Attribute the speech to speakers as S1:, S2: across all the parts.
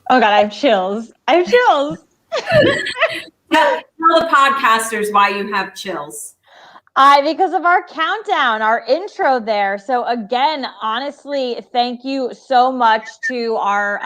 S1: Oh God, I have chills. I have chills.
S2: Tell the podcasters why you have chills.
S1: Because of our countdown, our intro there. So again, honestly, thank you so much to our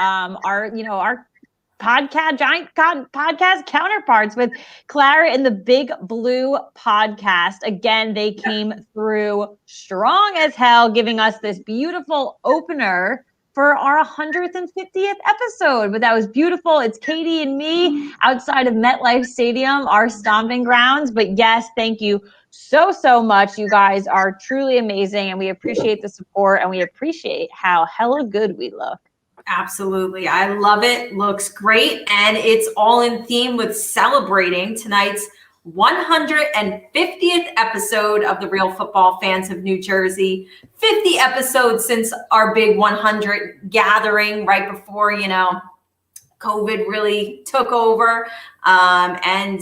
S1: podcast counterparts with Clara and the Big Blue podcast. Again, they came through strong as hell, giving us this beautiful opener for our 150th episode. But that was beautiful. It's Katie and me outside of MetLife Stadium, our stomping grounds. But yes, thank you so much. You guys are truly amazing, and we appreciate the support, and we appreciate how hella good we look.
S2: Absolutely. I love it. Looks great. And it's all in theme with celebrating tonight's 150th episode of the Real Football Fans of New Jersey. 50 episodes since our big 100 gathering right before, COVID really took over. And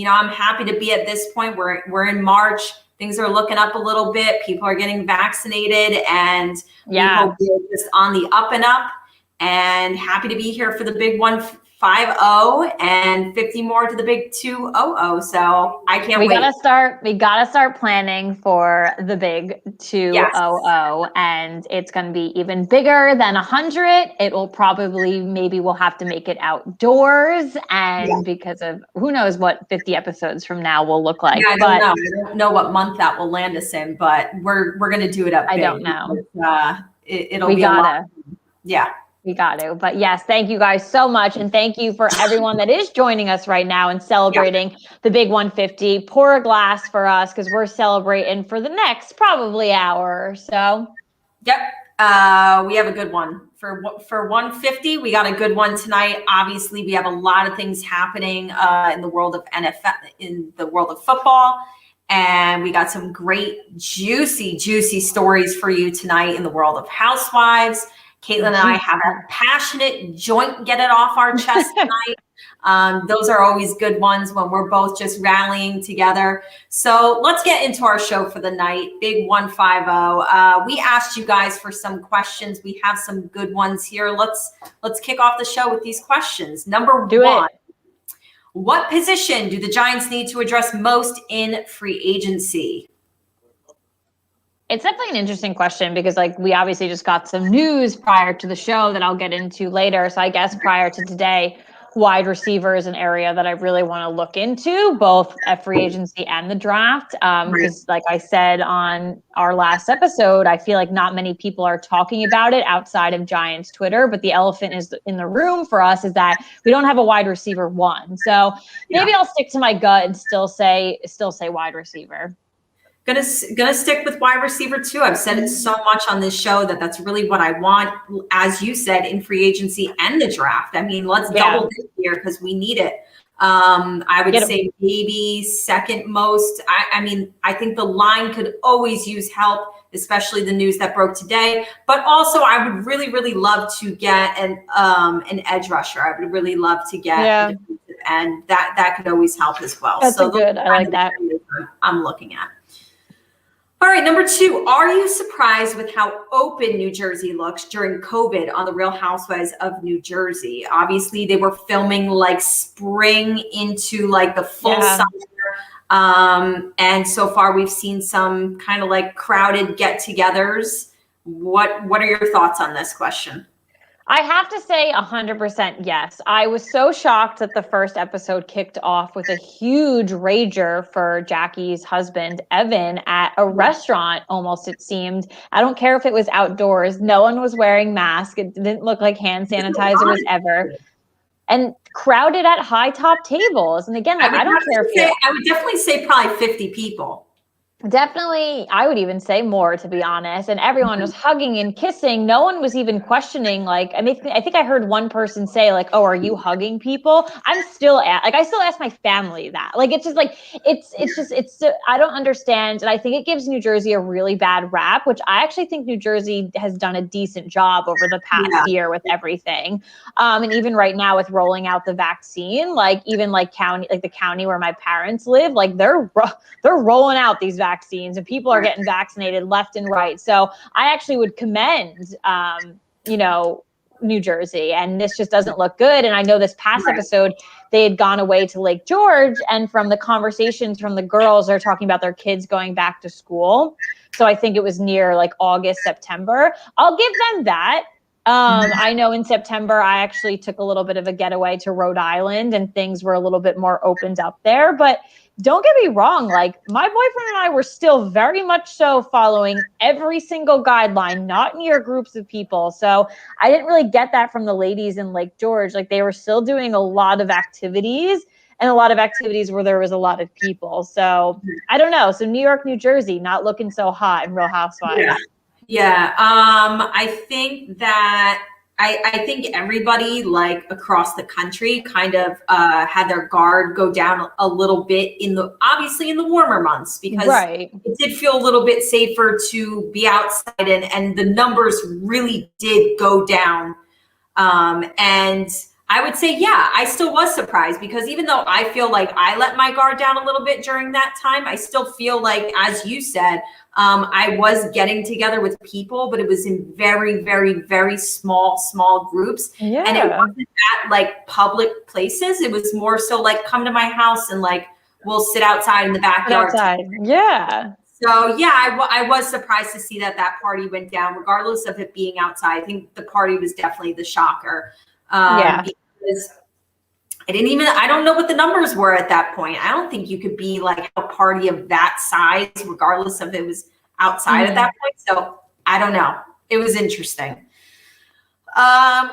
S2: I'm happy to be at this point. We're in March. Things are looking up a little bit. People are getting vaccinated, and we hope we're just on the up and up. And happy to be here for the big 150 and 50 more to the big 200. So I can't wait.
S1: We gotta start planning for the big 200. Yes. And it's gonna be even bigger than 100. It will maybe we'll have to make it outdoors, and because of who knows what 50 episodes from now will look like.
S2: Yeah, I don't know what month that will land us in, but we're gonna do it up big.
S1: I don't know.
S2: It'll be a lot. Yeah.
S1: We got to. But yes, thank you guys so much. And thank you for everyone that is joining us right now and celebrating the big 150. Pour a glass for us because we're celebrating for the next probably hour or so.
S2: Yep. We have a good one. For 150, we got a good one tonight. Obviously, we have a lot of things happening in the world of NFL, in the world of football. And we got some great, juicy stories for you tonight in the world of housewives. Caitlin and I have a passionate joint get it off our chest tonight. Those are always good ones when we're both just rallying together. So let's get into our show for the night, Big 150. We asked you guys for some questions. We have some good ones here. Let's kick off the show with these questions. Number one, what position do the Giants need to address most in free agency?
S1: It's definitely an interesting question because we obviously just got some news prior to the show that I'll get into later. So I guess prior to today, wide receiver is an area that I really want to look into, both at free agency and the draft. Because like I said on our last episode, I feel like not many people are talking about it outside of Giants Twitter, but the elephant is in the room for us is that we don't have a wide receiver one. So maybe I'll stick to my gut and still say wide receiver.
S2: Gonna stick with wide receiver too. I've said it so much on this show that's really what I want, as you said, in free agency and the draft. I mean, let's double this here because we need it. I would say maybe second most. I think the line could always use help, especially the news that broke today. But also, I would really love to get an edge rusher. I would really love to get a defensive end. That could always help as well.
S1: That's good. I like that.
S2: I'm looking at. All right, number two, are you surprised with how open New Jersey looks during COVID on the Real Housewives of New Jersey? Obviously, they were filming spring into the full summer. And so far, we've seen some kind of crowded get-togethers. What are your thoughts on this question?
S1: I have to say 100% yes. I was so shocked that the first episode kicked off with a huge rager for Jackie's husband, Evan, at a restaurant, almost it seemed. I don't care if it was outdoors. No one was wearing masks. It didn't look like hand sanitizer was ever. And crowded at high top tables. And again, I don't care if
S2: I would definitely say probably 50 people.
S1: Definitely, I would even say more, to be honest. And everyone was hugging and kissing. No one was even questioning. I think I heard one person say, "Oh, are you hugging people?" I still ask my family that. I don't understand, and I think it gives New Jersey a really bad rap, which I actually think New Jersey has done a decent job over the past year with everything. And even right now with rolling out the vaccine, the county where my parents live, they're rolling out these vaccines and people are getting vaccinated left and right. So I actually would commend, New Jersey, and this just doesn't look good. And I know this past episode, they had gone away to Lake George, and from the conversations from the girls, they're talking about their kids going back to school. So I think it was near like August, September. I'll give them that. I know in September, I actually took a little bit of a getaway to Rhode Island, and things were a little bit more opened up there. But don't get me wrong, like my boyfriend and I were still very much so following every single guideline, not near groups of people. So I didn't really get that from the ladies in Lake George. Like they were still doing a lot of activities, and a lot of activities where there was a lot of people. So I don't know. So New York, New Jersey, not looking so hot in Real Housewives.
S2: Yeah. I think that I think everybody like across the country kind of had their guard go down a little bit obviously in the warmer months, because it did feel a little bit safer to be outside, and the numbers really did go down. And I would say, yeah, I still was surprised, because even though I feel like I let my guard down a little bit during that time, I still feel like, as you said, I was getting together with people, but it was in very, very, very small groups. Yeah. And it wasn't at like public places. It was more so like, come to my house and like, we'll sit outside in the backyard.
S1: Yeah.
S2: So yeah, I was surprised to see that party went down, regardless of it being outside. I think the party was definitely the shocker. Because I don't know what the numbers were at that point. I don't think you could be like a party of that size, regardless of it was outside at that point. So I don't know. It was interesting.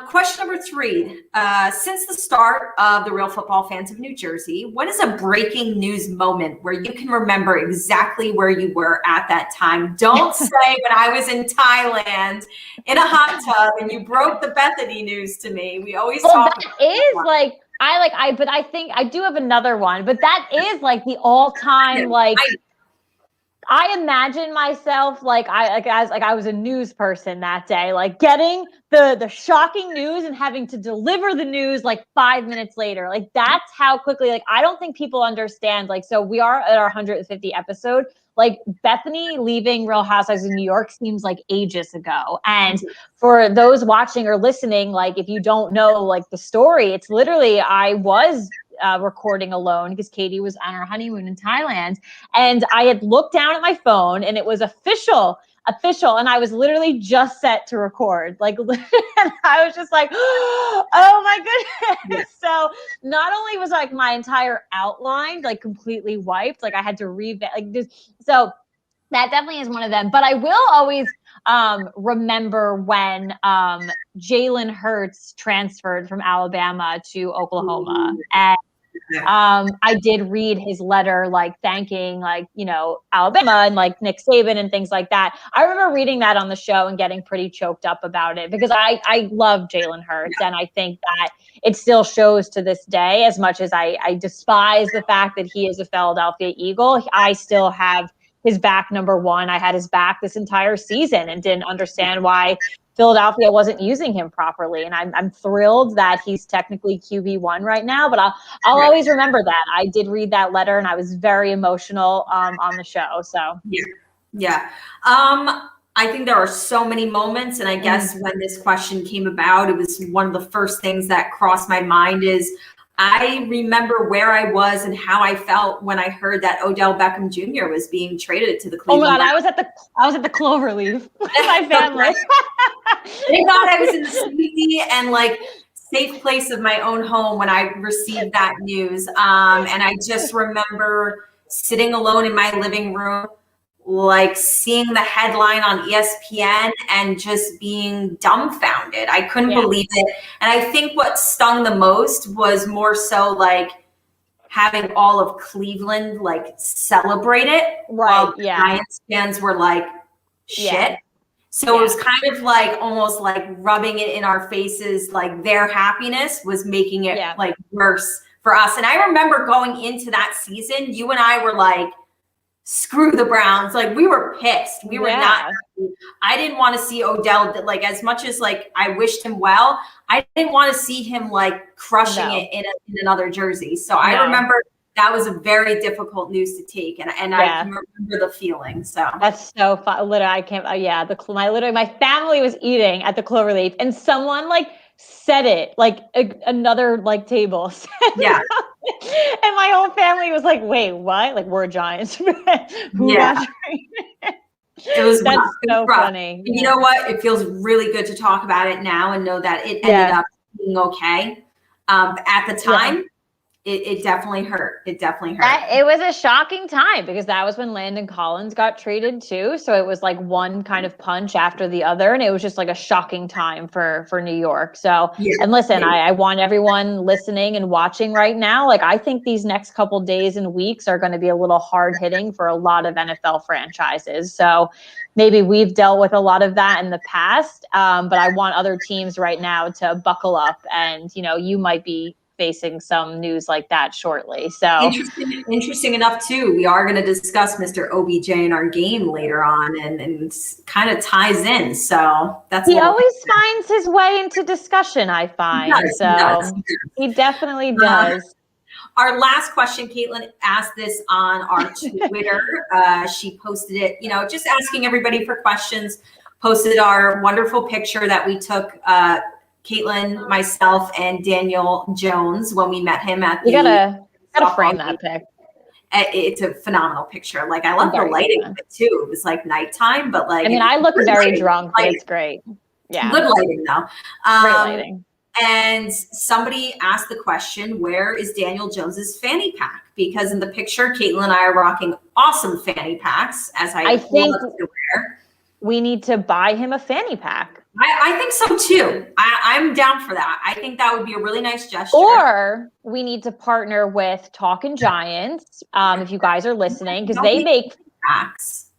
S2: Question number 3. Since the start of the Real Football Fans of New Jersey, what is a breaking news moment where you can remember exactly where you were at that time? Don't say when I was in Thailand in a hot tub and you broke the Bethany news to me. We always talk about
S1: that. But I think I do have another one, but that is like the all-time, like, I imagine myself like I was a news person that day, like getting the shocking news and having to deliver the news like 5 minutes later. Like that's how quickly, like, I don't think people understand. Like, so we are at our 150 episode. Like Bethany leaving Real Housewives of New York seems like ages ago. And for those watching or listening, like if you don't know like the story, it's literally I was recording alone because Katie was on her honeymoon in Thailand, and I had looked down at my phone and it was official, and I was literally just set to record. Like, and I was just like, oh my goodness. So not only was like my entire outline like completely wiped, like I had to read like this. So that definitely is one of them. But I will always remember when Jalen Hurts transferred from Alabama to Oklahoma. And I did read his letter, like thanking, like, you know, Alabama and like Nick Saban and things like that. I remember reading that on the show and getting pretty choked up about it because I love Jalen Hurts. And I think that it still shows to this day, as much as I despise the fact that he is a Philadelphia Eagle, I still have his back number one. I had his back this entire season and didn't understand why Philadelphia wasn't using him properly. And I'm thrilled that he's technically QB1 right now, but I'll always remember that. I did read that letter and I was very emotional on the show. So
S2: yeah. I think there are so many moments, and I guess when this question came about, it was one of the first things that crossed my mind is I remember where I was and how I felt when I heard that Odell Beckham Jr. was being traded to the Cleveland.
S1: Oh my God, I was at the Cloverleaf with my family.
S2: Thank God I was in the safety and like safe place of my own home when I received that news. And I just remember sitting alone in my living room, like seeing the headline on ESPN and just being dumbfounded. I couldn't believe it. And I think what stung the most was more so like having all of Cleveland like celebrate it.
S1: Right.
S2: While Giants fans were like, shit. So it was kind of like almost like rubbing it in our faces, like their happiness was making it like worse for us. And I remember going into that season, you and I were like, screw the Browns. Like we were pissed. We were not happy. I didn't want to see Odell, like as much as like I wished him well, I didn't want to see him like crushing it in another jersey. So I remember that was a very difficult news to take. And I can remember the feeling. So
S1: that's so fun. Literally, I can't, my family was eating at the Cloverleaf and someone like said it like another like table.
S2: Yeah.
S1: And my whole family was like, wait, what? Like, we're a Giants fan. Who
S2: Yeah.
S1: got traded?
S2: It was
S1: That's
S2: rough.
S1: so funny.
S2: And you know what? It feels really good to talk about it now and know that it ended up being okay. At the time, it definitely hurt. It definitely hurt.
S1: It was a shocking time because that was when Landon Collins got traded too. So it was like one kind of punch after the other. And it was just like a shocking time for New York. So, and listen, I want everyone listening and watching right now. Like, I think these next couple days and weeks are going to be a little hard hitting for a lot of NFL franchises. So maybe we've dealt with a lot of that in the past. But I want other teams right now to buckle up, and, you know, you might be facing some news like that shortly. So
S2: interesting enough too, we are going to discuss Mr. OBJ in our game later on, and kind of ties in. So that's
S1: he always finds his way into discussion, I find. He definitely does.
S2: Our last question, Caitlin asked this on our Twitter. She posted it, you know, just asking everybody for questions, posted our wonderful picture that we took, Caitlin, myself, and Daniel Jones when we met him at the.
S1: You gotta frame that pic.
S2: It's a phenomenal picture. Like, I love the lighting of it too. It was like nighttime, but like,
S1: I mean, I look very drunk, but it's great. Yeah,
S2: good lighting though.
S1: Great lighting.
S2: And somebody asked the question, where is Daniel Jones's fanny pack? Because in the picture, Caitlin and I are rocking awesome fanny packs, as I think love to wear.
S1: We need to buy him a fanny pack.
S2: I think so too. I'm down for that. I think that would be a really nice gesture.
S1: Or we need to partner with Talkin' Giants, if you guys are listening, because they make
S2: packs.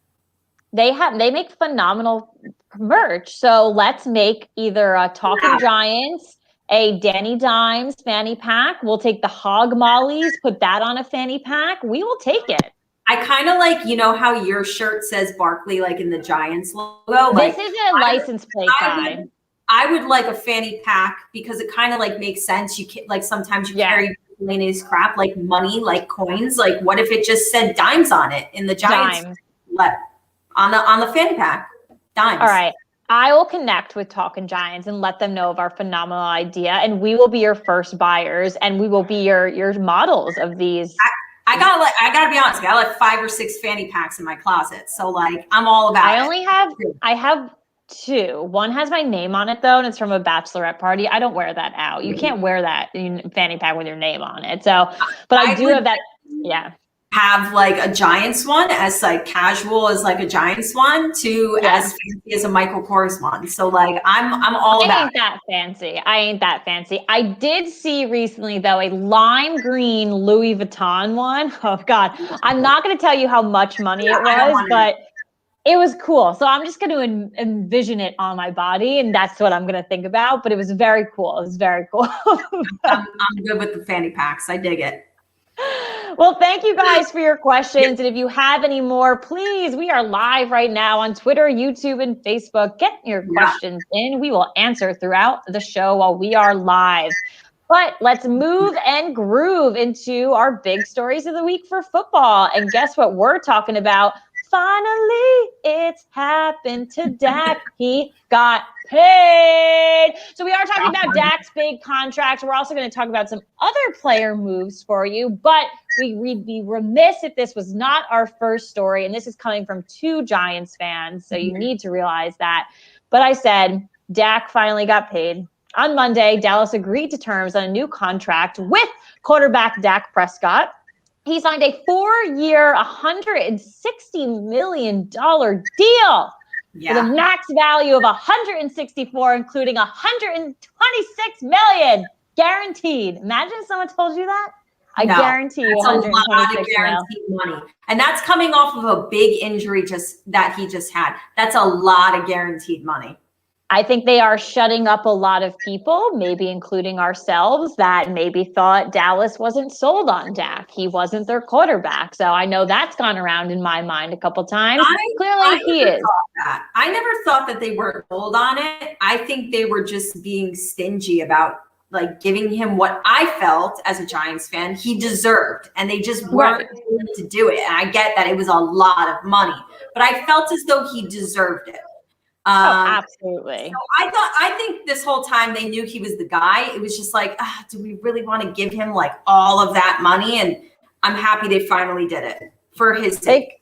S1: They make phenomenal merch. So let's make either a Talkin' Giants, a Danny Dimes fanny pack. We'll take the Hog Mollies, put that on a fanny pack. We will take it.
S2: I kind of like, you know how your shirt says Barkley, like in the Giants logo?
S1: This is a license plate guy.
S2: I would like a fanny pack because it kind of like makes sense. You can, like, sometimes you carry miscellaneous crap like money, like coins. Like, what if it just said dimes on it in the Giants? On the fanny pack, dimes.
S1: All right. I will connect with Talkin' Giants and let them know of our phenomenal idea, and we will be your first buyers, and we will be your models of these.
S2: I gotta be honest. I got like 5 or 6 fanny packs in my closet, so like I'm all about.
S1: I have 2. One has my name on it though, and it's from a bachelorette party. I don't wear that out. You can't wear that fanny pack with your name on it. So, but I do have that. Yeah.
S2: Have like a Giants one as like casual as like a Giants one to as fancy as a Michael Kors one. So like I'm all about.
S1: I ain't that fancy. I did see recently though a lime green Louis Vuitton one. Oh God, I'm not going to tell you how much money it was, but it was cool. So I'm just going to envision it on my body, and that's what I'm going to think about. But it was very cool. It was very cool.
S2: I'm good with the fanny packs. I dig it.
S1: Well, thank you guys for your questions. And if you have any more, please, we are live right now on Twitter, YouTube, and Facebook. Get your questions in. We will answer throughout the show while we are live. But let's move and groove into our big stories of the week for football. And guess what we're talking about? Finally, it's happened to Dak. He got paid. So we are talking about Dak's big contract. We're also going to talk about some other player moves for you, but we'd be remiss if this was not our first story. And this is coming from 2 Giants fans, so you need to realize that. But I said Dak finally got paid. On Monday, Dallas agreed to terms on a new contract with quarterback Dak Prescott. He signed a 4-year, $160 million deal with a max value of 164, including 126 million guaranteed. Imagine if someone told you that. I guarantee you,
S2: that's a lot of guaranteed money, and that's coming off of a big injury that he just had. That's a lot of guaranteed money.
S1: I think they are shutting up a lot of people, maybe including ourselves, that maybe thought Dallas wasn't sold on Dak. He wasn't their quarterback. So I know that's gone around in my mind a couple times. Clearly he is.
S2: I never thought that they weren't sold on it. I think they were just being stingy about like giving him what I felt as a Giants fan he deserved, and they just weren't willing to do it. And I get that it was a lot of money, but I felt as though he deserved it.
S1: Absolutely.
S2: So I think this whole time they knew he was the guy. It was just like, do we really want to give him like all of that money? And I'm happy they finally did it for his sake.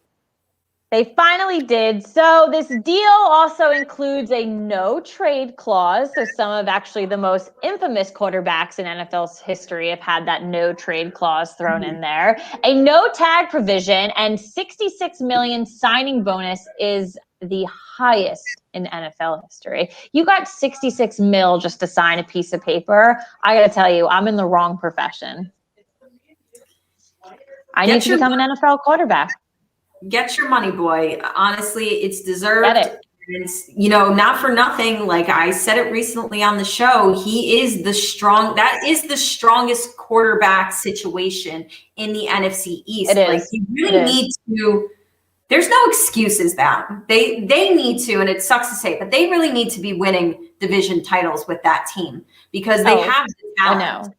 S1: They finally did. So this deal also includes a no trade clause. So some of actually the most infamous quarterbacks in NFL's history have had that no trade clause thrown in there. A no tag provision and 66 million signing bonus is the highest in NFL history. You got 66 mil just to sign a piece of paper. I got to tell you, I'm in the wrong profession. I need to become an NFL quarterback.
S2: Get your money, boy. Honestly, it's deserved. It's, not for nothing. Like I said it recently on the show, that is the strongest quarterback situation in the NFC East. Like you really need to, there's no excuses that they need to, and it sucks to say it, but they really need to be winning division titles with that team because they have the talent.
S1: I know.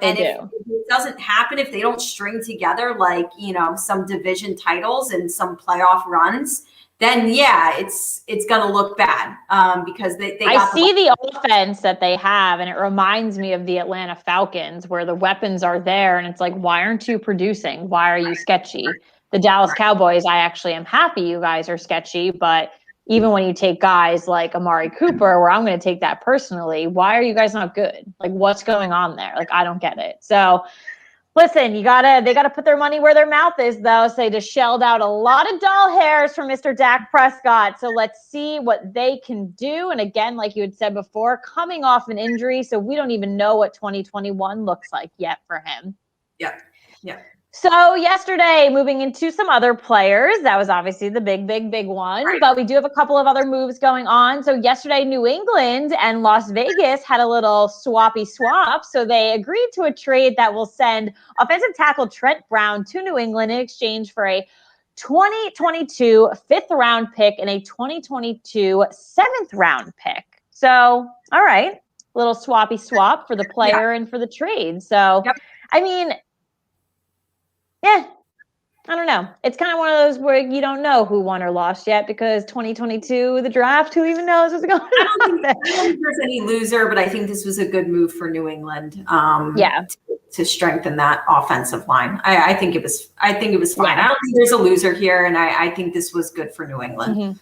S2: And if it doesn't happen, if they don't string together like, some division titles and some playoff runs, then it's going to look bad because they got
S1: the offense that they have, and it reminds me of the Atlanta Falcons where the weapons are there and it's like, why aren't you producing? Why are you sketchy? The Dallas Cowboys, I actually am happy you guys are sketchy, but even when you take guys like Amari Cooper, where I'm going to take that personally, why are you guys not good? Like, what's going on there? Like, I don't get it. So, listen, they gotta put their money where their mouth is, though. So they just shelled out a lot of doll hairs for Mr. Dak Prescott. So let's see what they can do. And again, like you had said before, coming off an injury, so we don't even know what 2021 looks like yet for him.
S2: Yeah.
S1: So yesterday, moving into some other players, that was obviously the big one, but we do have a couple of other moves going on. So yesterday, New England and Las Vegas had a little swappy swap. So they agreed to a trade that will send offensive tackle Trent Brown to New England in exchange for a 2022 fifth round pick and a 2022 seventh round pick. So, all right, little swappy swap for the player and for the trade. So, I mean, yeah, I don't know. It's kind of one of those where you don't know who won or lost yet because 2022, the draft, who even knows what's going on?
S2: I don't think there's any loser, but I think this was a good move for New England. To strengthen that offensive line. I think it was fine. I don't think there's a loser here, and I think this was good for New England.
S1: Mm-hmm.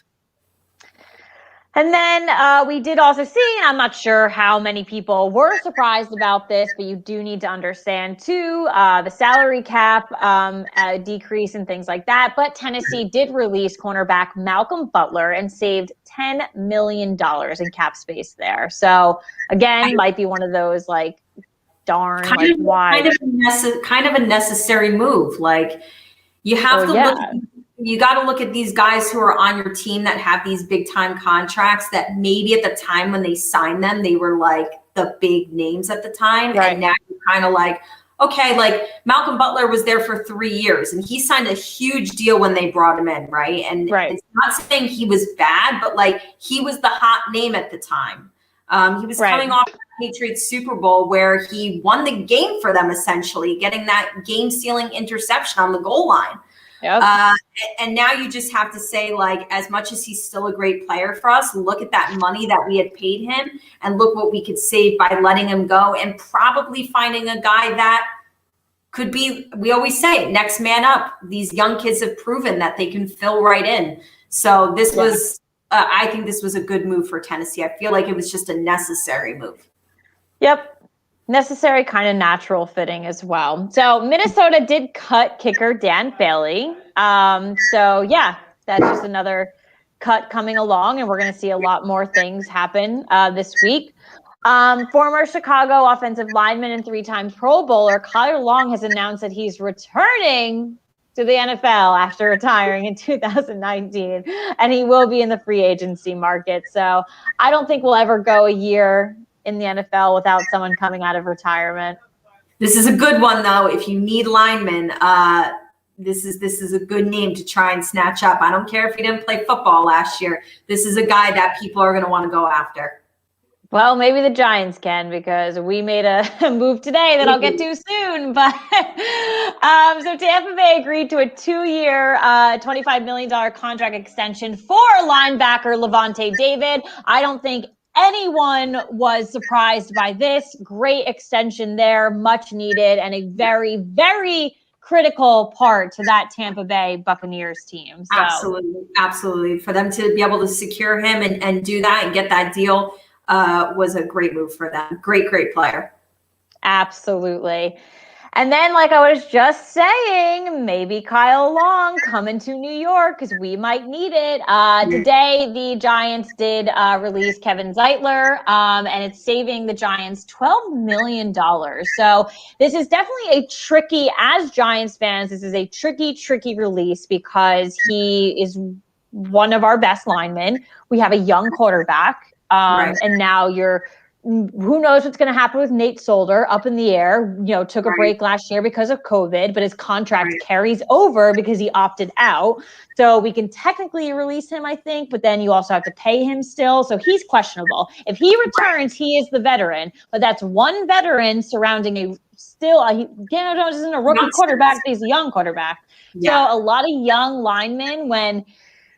S1: And then we did also see, and I'm not sure how many people were surprised about this, but you do need to understand too, the salary cap decrease and things like that. But Tennessee did release cornerback Malcolm Butler and saved $10 million in cap space there. So again, might be one of those like, darn, why?
S2: Kind of a necessary move. Like you have to you got to look at these guys who are on your team that have these big time contracts that maybe at the time when they signed them, they were like the big names at the time. Right. And now you're kind of like, okay, like Malcolm Butler was there for 3 years and he signed a huge deal when they brought him in. Right. And it's not saying he was bad, but like he was the hot name at the time. He was coming off the Patriots Super Bowl where he won the game for them, essentially getting that game sealing interception on the goal line. Yep. And now you just have to say, like, as much as he's still a great player for us, look at that money that we had paid him and look what we could save by letting him go and probably finding a guy that could be, we always say, next man up. These young kids have proven that they can fill right in. So this was, I think this was a good move for Tennessee. I feel like it was just a necessary move.
S1: Yep. Necessary, kind of natural fitting as well. So Minnesota did cut kicker Dan Bailey. So yeah, that's just another cut coming along, and we're going to see a lot more things happen this week. Former Chicago offensive lineman and 3-time Pro Bowler Kyle Long has announced that he's returning to the NFL after retiring in 2019, and he will be in the free agency market. So I don't think we'll ever go a year in the NFL without someone coming out of retirement.
S2: This is a good one, though. If you need linemen, this is a good name to try and snatch up. I don't care if he didn't play football last year. This is a guy that people are going to want to go after.
S1: Well, maybe the Giants can, because we made a move today that I'll get to soon. But so Tampa Bay agreed to a 2-year, $25 million contract extension for linebacker Levante David. I don't think anyone was surprised by this. Great extension there, much needed, and a very, very critical part to that Tampa Bay Buccaneers team. So.
S2: Absolutely. For them to be able to secure him and do that and get that deal was a great move for them. Great player.
S1: Absolutely. And then, like I was just saying, maybe Kyle Long coming to New York, because we might need it. Today, the Giants did release Kevin Zeitler, and it's saving the Giants $12 million. So this is definitely as Giants fans, this is a tricky release, because he is one of our best linemen. We have a young quarterback, and now who knows what's going to happen with Nate Solder, up in the air. Took a break last year because of COVID, but his contract carries over because he opted out. So we can technically release him, I think, but then you also have to pay him still. So he's questionable. If he returns, he is the veteran, but that's one veteran surrounding Daniel Jones isn't a rookie quarterback, but he's a young quarterback. Yeah. So a lot of young linemen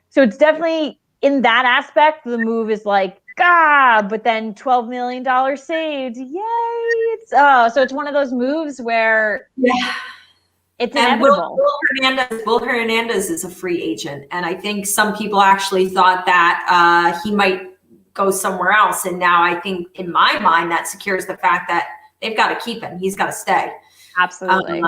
S1: so it's definitely in that aspect, the move is like, but then $12 million saved. Yay. So it's one of those moves where it's inevitable.
S2: Will Hernandez is a free agent. And I think some people actually thought that he might go somewhere else. And now I think, in my mind, that secures the fact that they've got to keep him. He's got to stay.
S1: Absolutely.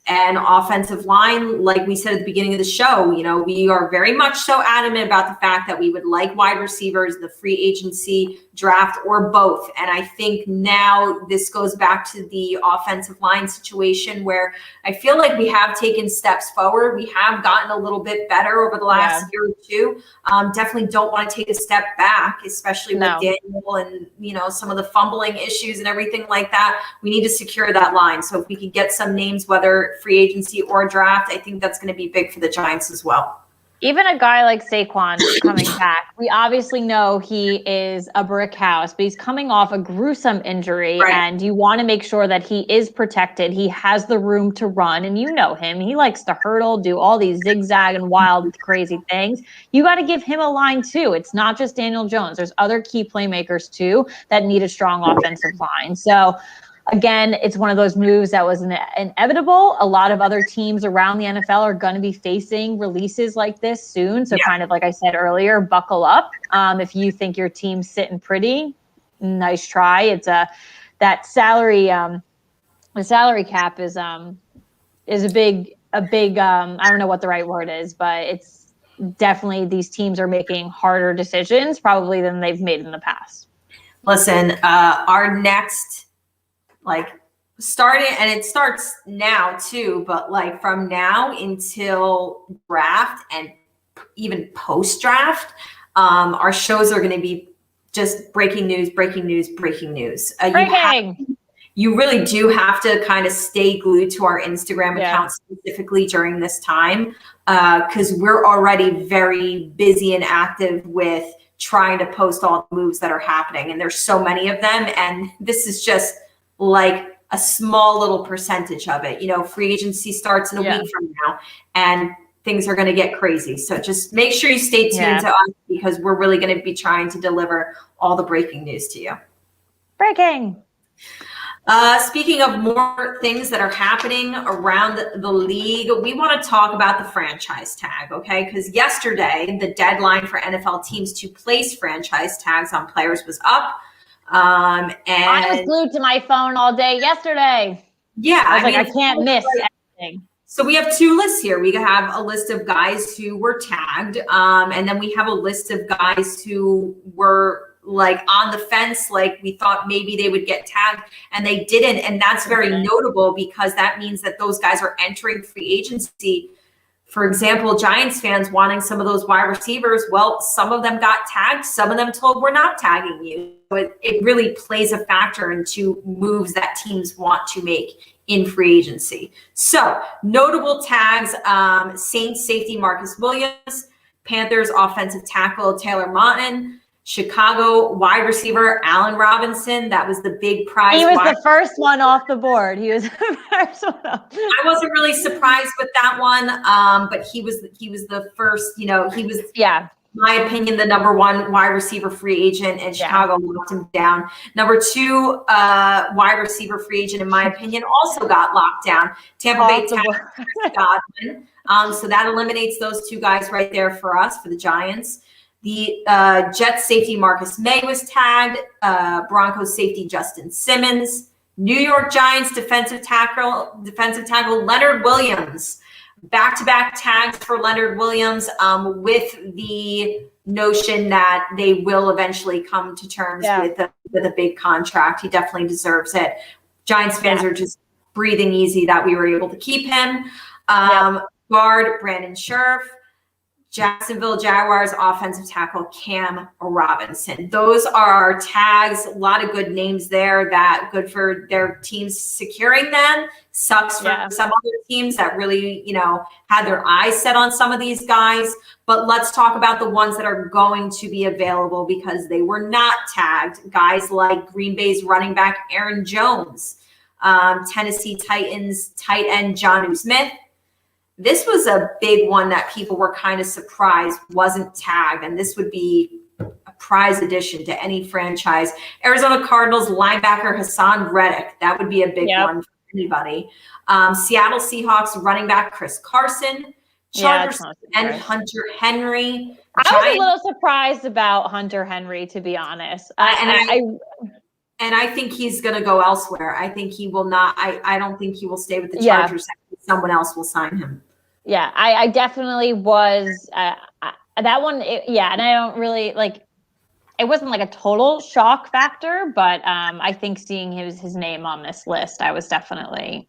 S2: And offensive line, like we said at the beginning of the show, we are very much so adamant about the fact that we would like wide receivers, the free agency draft, or both. And I think now this goes back to the offensive line situation, where I feel like we have taken steps forward. We have gotten a little bit better over the last year or two. Definitely don't want to take a step back, especially with Daniel and, some of the fumbling issues and everything like that. We need to secure that line. So if we could get some names, whether free agency or draft, I think that's going to be big for the Giants as well.
S1: Even a guy like Saquon coming back, we obviously know he is a brick house, but he's coming off a gruesome injury, and you want to make sure that he is protected. He has the room to run, and you know him. He likes to hurdle, do all these zigzag and wild, crazy things. You got to give him a line too. It's not just Daniel Jones. There's other key playmakers too that need a strong offensive line. So again, it's one of those moves that was inevitable. A lot of other teams around the NFL are going to be facing releases like this soon. So kind of like I said earlier, buckle up. If you think your team's sitting pretty, nice try. It's that salary, the salary cap is a big, I don't know what the right word is, but it's definitely, these teams are making harder decisions probably than they've made in the past.
S2: Listen, our next, starting, and it starts now too, but from now until draft and even post draft, our shows are going to be just breaking news. You really do have to kind of stay glued to our Instagram account specifically during this time, because we're already very busy and active with trying to post all the moves that are happening. And there's so many of them. And this is just like a small little percentage of it. Free agency starts in a week from now, and things are going to get crazy. So just make sure you stay tuned to us, because we're really going to be trying to deliver all the breaking news to you.
S1: Breaking.
S2: Speaking of more things that are happening around the league, we want to talk about the franchise tag, okay? Because yesterday, the deadline for NFL teams to place franchise tags on players was up. And
S1: I was glued to my phone all day yesterday.
S2: Yeah.
S1: I can't miss anything.
S2: So we have two lists here. We have a list of guys who were tagged, and then we have a list of guys who were on the fence, we thought maybe they would get tagged and they didn't. And that's very notable, because that means that those guys are entering free agency. For example, Giants fans wanting some of those wide receivers. Well, some of them got tagged. Some of them told, we're not tagging you. So it really plays a factor into moves that teams want to make in free agency. So notable tags, Saints safety Marcus Williams, Panthers offensive tackle Taylor Martin, Chicago wide receiver Allen Robinson. That was the big prize.
S1: He was the first one off the board. He was the first one off.
S2: I wasn't really surprised with that one, but he was the first. He was, my opinion, the number one wide receiver free agent, and Chicago locked him down. Number two wide receiver free agent, in my opinion, also got locked down. Tampa Bay Godwin. So that eliminates those two guys right there for us, for the Giants. The Jets safety Marcus May was tagged. Broncos safety Justin Simmons. New York Giants defensive tackle Leonard Williams. Back-to-back tags for Leonard Williams, with the notion that they will eventually come to terms with a big contract. He definitely deserves it. Giants fans are just breathing easy that we were able to keep him. Guard Brandon Scherf. Jacksonville Jaguars offensive tackle Cam Robinson. Those are our tags. A lot of good names there. That good for their teams securing them. Sucks for some other teams that really, had their eyes set on some of these guys. But let's talk about the ones that are going to be available because they were not tagged. Guys like Green Bay's running back Aaron Jones, Tennessee Titans tight end Jonnu Smith. This was a big one that people were kind of surprised wasn't tagged, and this would be a prize addition to any franchise. Arizona Cardinals linebacker Hassan Reddick. That would be a big one for anybody. Seattle Seahawks running back Chris Carson. Chargers and Hunter Henry.
S1: I was a little surprised about Hunter Henry, to be honest.
S2: And I think he's going to go elsewhere. I think he will not. I don't think he will stay with the Chargers. Someone else will sign him.
S1: Yeah, I definitely was that one. And I don't really it wasn't like a total shock factor, but I think seeing his name on this list, I was definitely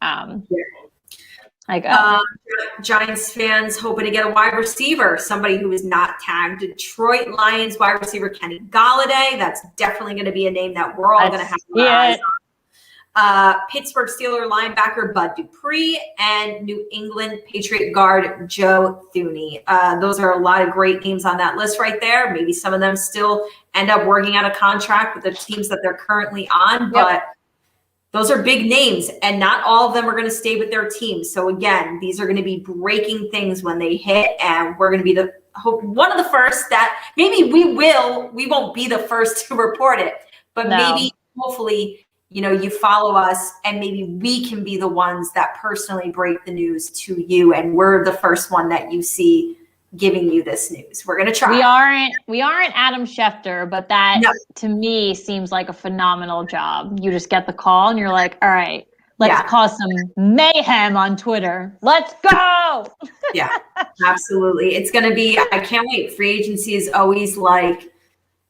S2: Giants fans hoping to get a wide receiver, somebody who is not tagged. Detroit Lions wide receiver Kenny Golladay. That's definitely going to be a name that we're all going to have our eyes on. Pittsburgh Steelers linebacker Bud Dupree and New England Patriot guard Joe Thuney. Those are a lot of great names on that list right there. Maybe some of them still end up working out a contract with the teams that they're currently on, but those are big names, and not all of them are going to stay with their teams. So again, these are going to be breaking things when they hit, and we're going to be one of the first that maybe we won't be the first to report it, but maybe hopefully you follow us and maybe we can be the ones that personally break the news to you. And we're the first one that you see giving you this news. We're going to try.
S1: We aren't Adam Schefter, but that to me seems like a phenomenal job. You just get the call and you're like, all right, let's cause some mayhem on Twitter. Let's go.
S2: Yeah, absolutely. It's going to be, I can't wait. Free agency is always like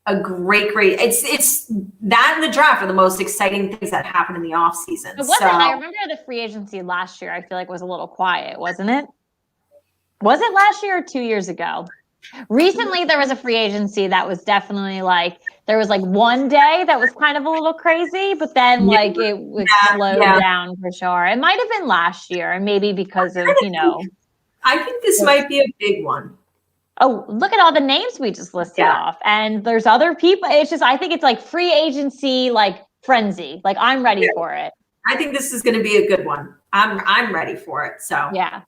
S2: a great, it's that and the draft are the most exciting things that happen in the off season.
S1: I remember the free agency last year, I feel like was a little quiet, wasn't it? Was it last year or 2 years ago? Recently, there was a free agency that was definitely there was one day that was kind of a little crazy, but then it would slow down for sure. It might have been last year, and maybe because of,
S2: I think this might be a big one.
S1: Oh, look at all the names we just listed off. And there's other people. It's just, I think it's free agency, frenzy. I'm ready for it.
S2: I think this is going to be a good one. I'm ready for it. So
S1: yeah.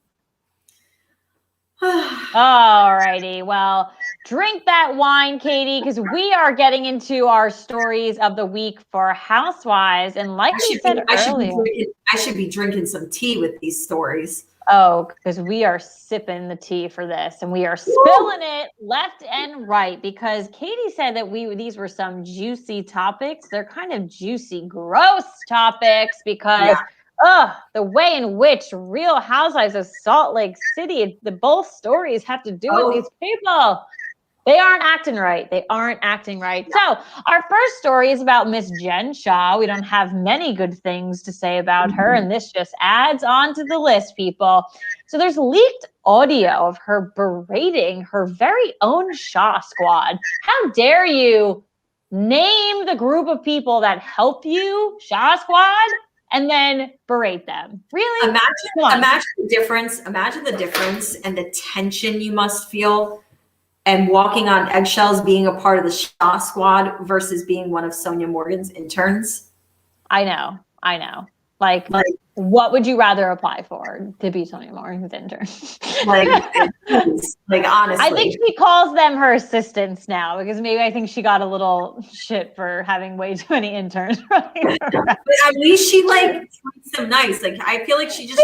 S1: All righty. Well, drink that wine, Katie, because we are getting into our stories of the week for Housewives. And like we said earlier,
S2: I should be drinking some tea with these stories.
S1: Oh, because we are sipping the tea for this, and we are spilling it left and right, because Katie said that these were some juicy topics. They're kind of juicy, gross topics because the way in which Real Housewives of Salt Lake City, both stories have to do with these people. They aren't acting right. So our first story is about Miss Jen Shah. We don't have many good things to say about her, and this just adds on to the list, people. So there's leaked audio of her berating her very own Shah Squad. How dare you name the group of people that help you, Shah Squad, and then berate them? Really?
S2: Imagine the difference. Imagine the difference and the tension you must feel and walking on eggshells being a part of the Shaw Squad versus being one of Sonia Morgan's interns?
S1: I know. Like what would you rather apply for to be Sonia Morgan's intern?
S2: like honestly.
S1: I think she calls them her assistants now because maybe I think she got a little shit for having way too many interns.
S2: But at least she like treats them nice. Like I feel like she just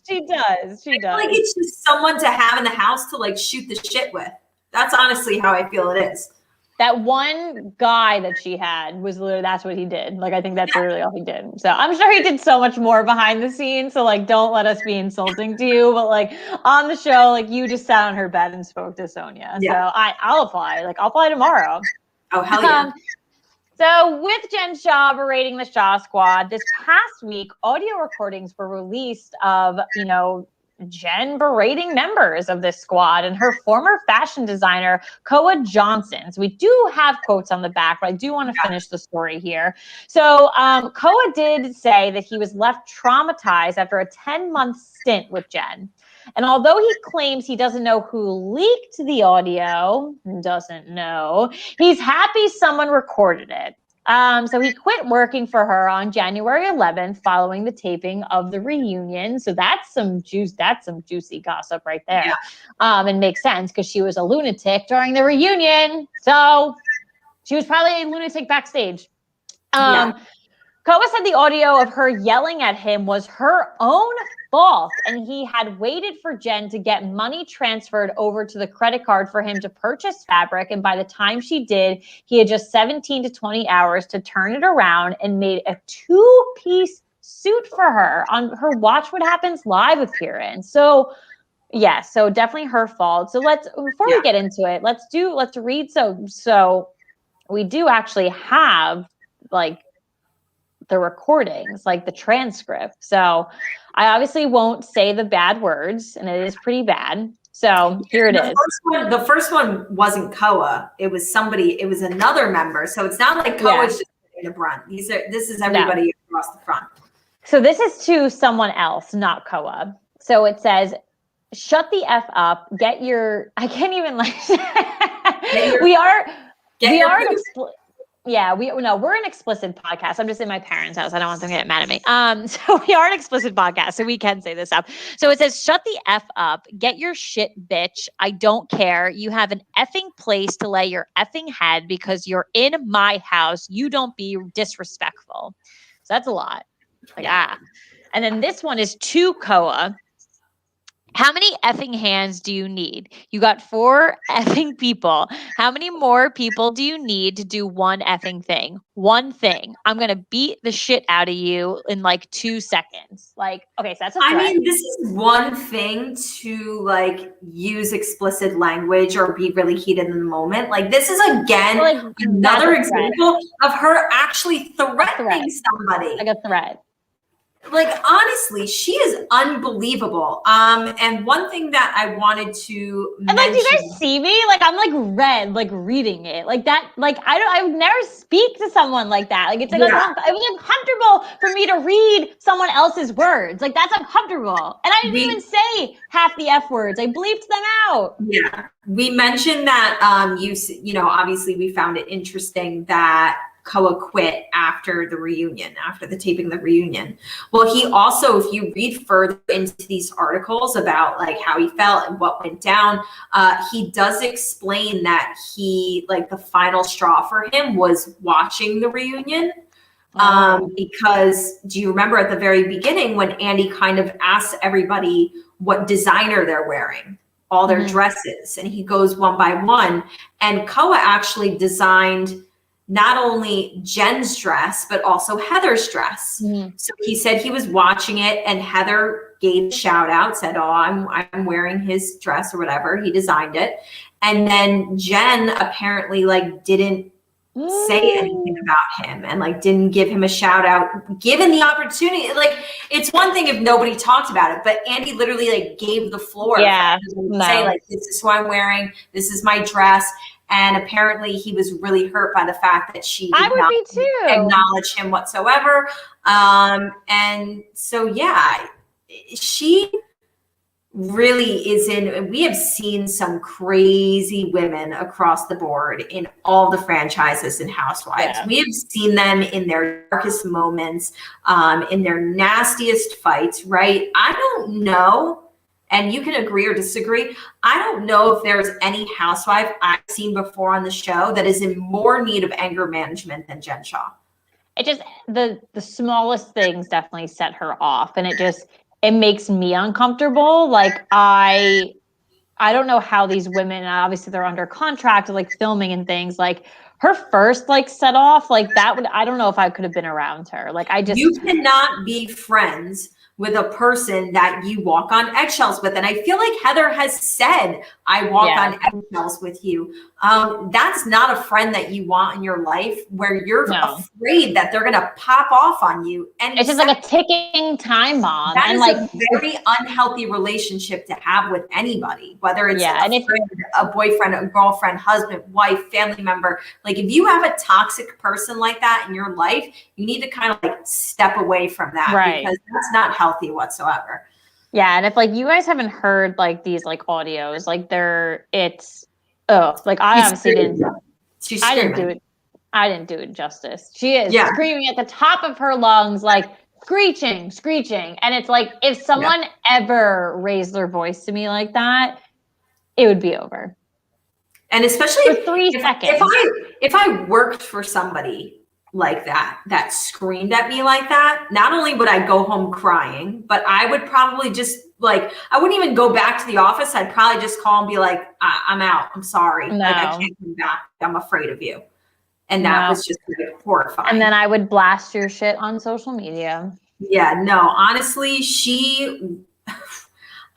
S1: She does.
S2: I feel like it's just someone to have in the house to like shoot the shit with. That's honestly how I feel it is.
S1: That one guy that she had was literally, that's what he did. Like, I think that's literally all he did. So I'm sure he did so much more behind the scenes. So like, don't let us be insulting to you, but like on the show, like you just sat on her bed and spoke to Sonia. Yeah. So I'll apply. Like I'll apply tomorrow.
S2: Oh, hell yeah.
S1: So with Jen Shaw berating the Shaw Squad, this past week, audio recordings were released of, Jen berating members of this squad and her former fashion designer, Koa Johnson. So we do have quotes on the back, but I do want to finish the story here. So Koa did say that he was left traumatized after a 10-month stint with Jen. And although he claims he doesn't know who leaked the audio, he's happy someone recorded it. So he quit working for her on January 11th following the taping of the reunion. So that's some juicy gossip right there. Yeah. And makes sense because she was a lunatic during the reunion. So she was probably a lunatic backstage. Koa said the audio of her yelling at him was her own fault, and he had waited for Jen to get money transferred over to the credit card for him to purchase fabric, and by the time she did, he had just 17 to 20 hours to turn it around and made a 2-piece suit for her on her Watch What Happens Live appearance. So yeah, so definitely her fault. So before we get into it, let's read. So we do actually have like the recordings, like the transcript. So I obviously won't say the bad words, and it is pretty bad. So here it is.
S2: The first one wasn't Koa. It was somebody. It was another member. So it's not like Koa's just in the brunt. This is everybody across the front.
S1: So this is to someone else, not Koa. So it says, "Shut the F up. Get your." I can't even like. We're an explicit podcast. I'm just in my parents' house. I don't want them to get mad at me. So we are an explicit podcast, so we can say this stuff. So it says, "Shut the F up. Get your shit, bitch. I don't care. You have an effing place to lay your effing head because you're in my house. You don't be disrespectful." So that's a lot. And then this one is to Koa. "How many effing hands do you need? You got 4 effing people. How many more people do you need to do one effing thing? One thing. I'm going to beat the shit out of you in like 2 seconds." Like, okay, so that's a threat.
S2: I mean, this is one thing to like use explicit language or be really heated in the moment. Like this is again another example of her actually threatening somebody.
S1: Like a threat.
S2: Like honestly, she is unbelievable. And one thing that I wanted to mention,
S1: and like, do you guys see me? Like I'm like red, like reading it like that. Like I would never speak to someone like that. Like it's like it was uncomfortable for me to read someone else's words. Like that's uncomfortable. And I didn't even say half the F words. I bleeped them out.
S2: Yeah, we mentioned that. Obviously, we found it interesting that Koa quit after the reunion, after the taping of the reunion. Well, he also, if you read further into these articles about like how he felt and what went down, he does explain that he, like the final straw for him was watching the reunion. Because do you remember at the very beginning when Andy kind of asked everybody what designer they're wearing, all their dresses, and he goes one by one, and Koa actually designed not only Jen's dress, but also Heather's dress. So he said he was watching it and Heather gave a shout out, said, "Oh, I'm wearing his dress," or whatever. He designed it. And then Jen apparently like didn't say anything about him and like didn't give him a shout out, given the opportunity. Like it's one thing if nobody talked about it, but Andy literally like gave the floor. Say like, "This is who I'm wearing. This is my dress." And apparently he was really hurt by the fact that she did not acknowledge him whatsoever. And so, yeah, she really is in, we have seen some crazy women across the board in all the franchises and Housewives.
S1: Yeah.
S2: We have seen them in their darkest moments, in their nastiest fights, right? I don't know, and you can agree or disagree, I don't know if there's any housewife I've seen before on the show that is in more need of anger management than Jen Shaw.
S1: It just, the smallest things definitely set her off, and it makes me uncomfortable. Like I don't know how these women, obviously they're under contract, like filming and things, like her first like set off, like that would, I don't know if I could have been around her. Like
S2: You cannot be friends with a person that you walk on eggshells with. And I feel like Heather has said, I walk on eggshells with you. That's not a friend that you want in your life, where you're afraid that they're going to pop off on you. And
S1: it's just like a ticking time bomb.
S2: That
S1: and
S2: is
S1: like
S2: a very unhealthy relationship to have with anybody, whether it's a boyfriend, a girlfriend, husband, wife, family member. Like if you have a toxic person like that in your life, you need to kind of like step away from that, because that's not healthy whatsoever.
S1: Yeah. And if like you guys haven't heard like these like audios, like like I obviously I didn't do it justice. She is screaming at the top of her lungs, like screeching. And it's like, if someone ever raised their voice to me like that, it would be over.
S2: And especially
S1: for 3 seconds.
S2: If I worked for somebody like that screamed at me like that, not only would I go home crying, but I would probably just like, I wouldn't even go back to the office. I'd probably just call and be like, I'm out. I'm sorry. Like I can't come back. I'm afraid of you. And that was just like horrifying.
S1: And then I would blast your shit on social media.
S2: Yeah, no, honestly,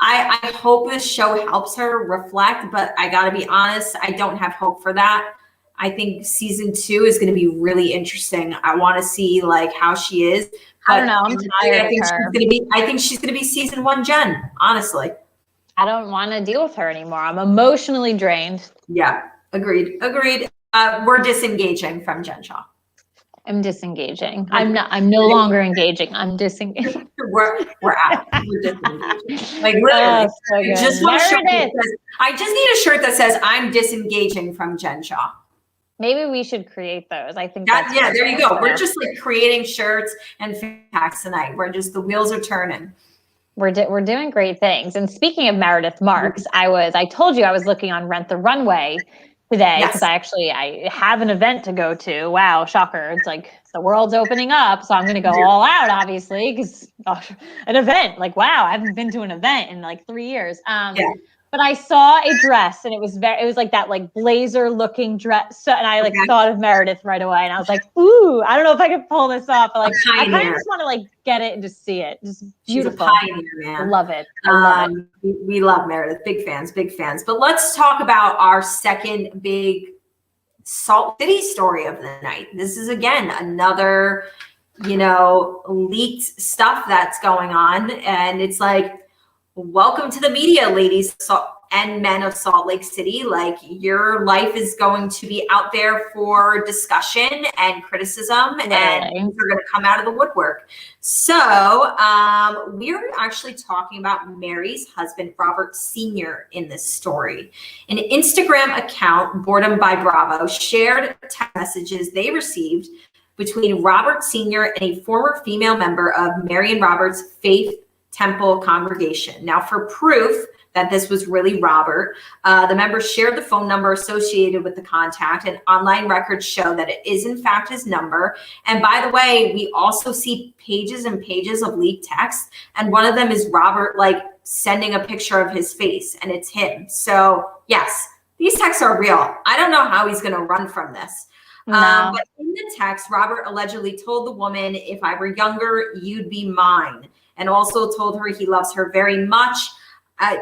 S2: I hope this show helps her reflect, but I gotta be honest, I don't have hope for that. I think season 2 is going to be really interesting. I want to see like how she is.
S1: I don't know. I'm tired of her.
S2: I think she's going to be season 1 Jen, honestly.
S1: I don't want to deal with her anymore. I'm emotionally drained.
S2: Yeah, agreed. We're disengaging from Jen Shaw.
S1: I'm disengaging. I'm no longer engaging. I'm disengaging.
S2: We're out. We're disengaging. Like literally.
S1: So
S2: I just need a shirt that says I'm disengaging from Jen Shaw.
S1: Maybe we should create those. I think
S2: there you go. We're just like creating shirts and packs tonight. The wheels are turning.
S1: We're doing great things. And speaking of Meredith Marks, I told you I was looking on Rent the Runway today, because I have an event to go to. Wow, shocker. It's like the world's opening up, so I'm going to go all out, obviously, because an event. Like, wow, I haven't been to an event in like 3 years. But I saw a dress, and it was like that like blazer looking dress. So, and I like thought of Meredith right away, and I was like, ooh, I don't know if I could pull this off. But like, I kind of just want to like get it and just see it. Just beautiful.
S2: She's a pioneer, man.
S1: I love it.
S2: We love Meredith. Big fans. But let's talk about our second big Salt City story of the night. This is again another, leaked stuff that's going on, and it's like, welcome to the media, ladies and men of Salt Lake City. Like, your life is going to be out there for discussion and criticism, and things are going to come out of the woodwork. So we're actually talking about Mary's husband, Robert Sr., in this story. An Instagram account, Boredom by Bravo, shared text messages they received between Robert Sr. and a former female member of Mary and Robert's faith temple congregation. Now, for proof that this was really Robert, the members shared the phone number associated with the contact, and online records show that it is in fact his number. And by the way, we also see pages and pages of leaked text, and one of them is Robert like sending a picture of his face, and it's him. So yes, these texts are real. I don't know how he's going to run from this. But in the text, Robert allegedly told the woman, "If I were younger, you'd be mine," and also told her he loves her very much.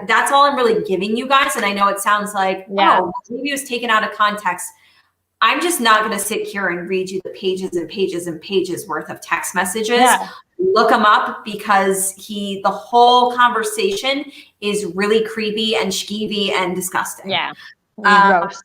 S2: That's all I'm really giving you guys. And I know it sounds like, oh, maybe it was taken out of context. I'm just not going to sit here and read you the pages and pages and pages worth of text messages. Look them up, because the whole conversation is really creepy and skeevy and disgusting.
S1: Gross.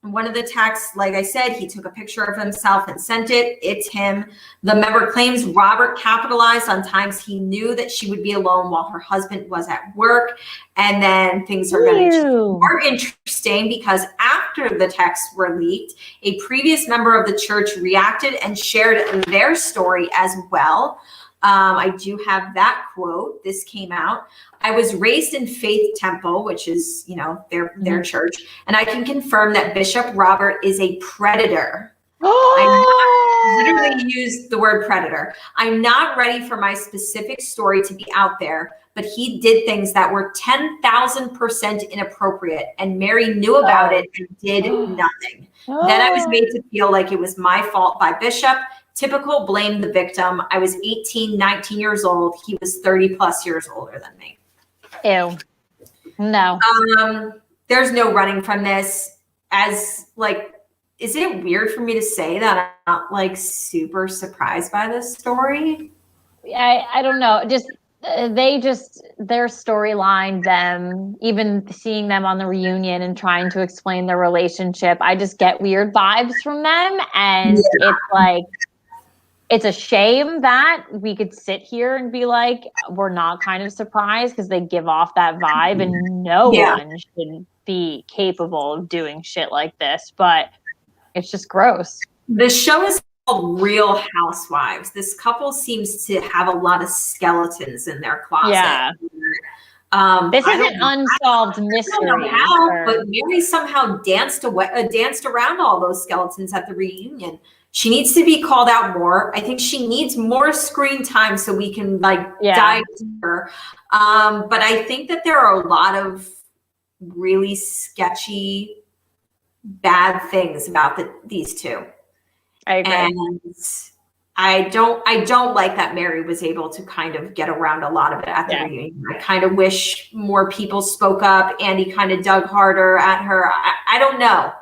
S2: One of the texts, like I said, he took a picture of himself and sent it. It's him. The member claims Robert capitalized on times he knew that she would be alone while her husband was at work. And then things are going to get more interesting because after the texts were leaked, a previous member of the church reacted and shared their story as well. I do have that quote. This came out. I was raised in Faith Temple, which is, their church. And I can confirm that Bishop Robert is a predator. I literally used the word predator. I'm not ready for my specific story to be out there, but he did things that were 10,000% inappropriate, and Mary knew about it and did nothing. Then I was made to feel like it was my fault by Bishop. Typical blame the victim. I was 18, 19 years old. He was 30 plus years older than me.
S1: Ew. No.
S2: There's no running from this. Is it weird for me to say that I'm not super surprised by this story?
S1: I don't know. Their storyline, them, even seeing them on the reunion and trying to explain their relationship, I just get weird vibes from them. And it's a shame that we could sit here and be like, we're not kind of surprised, because they give off that vibe, and no one should be capable of doing shit like this. But it's just gross.
S2: The show is called Real Housewives. This couple seems to have a lot of skeletons in their closet.
S1: Yeah. This is an unsolved mystery.
S2: I don't know how, but Mary somehow danced around all those skeletons at the reunion. She needs to be called out more. I think she needs more screen time so we can dive deeper. But I think that there are a lot of really sketchy, bad things about these two.
S1: I agree.
S2: And I don't like that Mary was able to kind of get around a lot of it at the reunion. I kind of wish more people spoke up. Andy kind of dug harder at her. I don't know.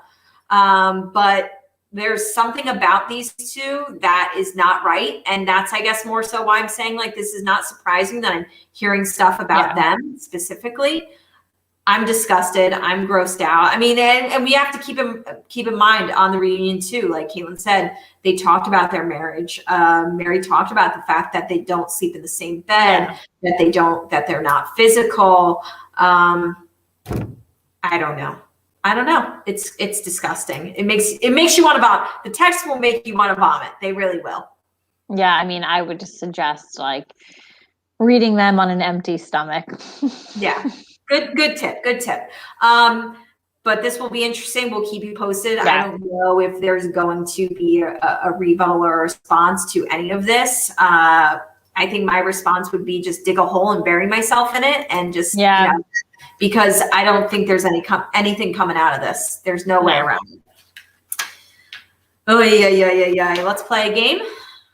S2: But there's something about these two that is not right. And that's, I guess, more so why I'm saying this is not surprising that I'm hearing stuff about them specifically. I'm disgusted. I'm grossed out. I mean, and we have to keep in mind on the reunion too, like Caitlin said, they talked about their marriage. Mary talked about the fact that they don't sleep in the same bed, that they're not physical. I don't know. It's disgusting. It makes you want to vomit. The text will make you want to vomit. They really will.
S1: Yeah, I mean, I would just suggest reading them on an empty stomach.
S2: Yeah. Good tip. But this will be interesting. We'll keep you posted. Yeah. I don't know if there's going to be a rebuttal or a response to any of this. I think my response would be just dig a hole and bury myself in it and just because I don't think there's anything coming out of this. There's no way around it. Oh, yeah. Let's play a game.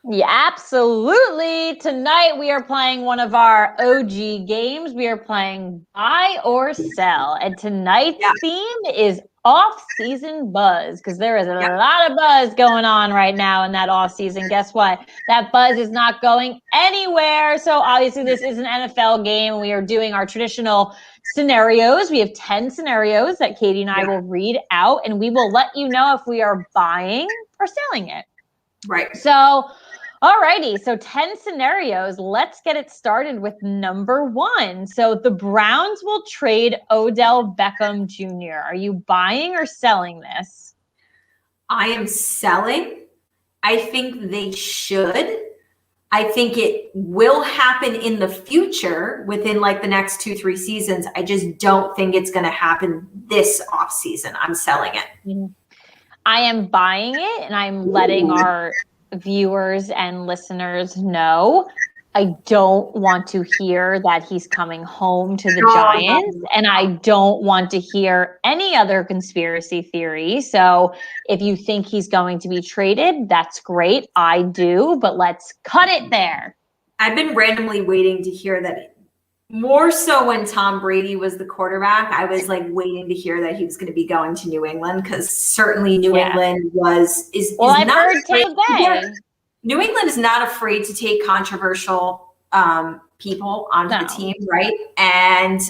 S1: Yeah, absolutely. Tonight we are playing one of our OG games. We are playing Buy or Sell. And tonight's theme is off-season buzz, because there is a lot of buzz going on right now in that off-season. Guess what? That buzz is not going anywhere. So obviously this is an NFL game. We are doing our traditional scenarios. We have 10 scenarios that Katie and I will read out, and we will let you know if we are buying or selling it.
S2: Right.
S1: So, alrighty. So 10 scenarios. Let's get it started with number 1. So the Browns will trade Odell Beckham Jr. Are you buying or selling this?
S2: I am selling. I think they should. I think it will happen in the future within the next 2-3 seasons. I just don't think it's going to happen this off season. I'm selling it.
S1: Mm-hmm. I am buying it, and I'm letting our viewers and listeners know. I don't want to hear that he's coming home to the Giants, and I don't want to hear any other conspiracy theory. So if you think he's going to be traded, that's great. I do, but let's cut it there.
S2: I've been randomly waiting to hear that. More so when Tom Brady was the quarterback, I was waiting to hear that he was going to be going to New England, because certainly New England is
S1: I've
S2: not
S1: heard today.
S2: New England is not afraid to take controversial people onto the team, right? And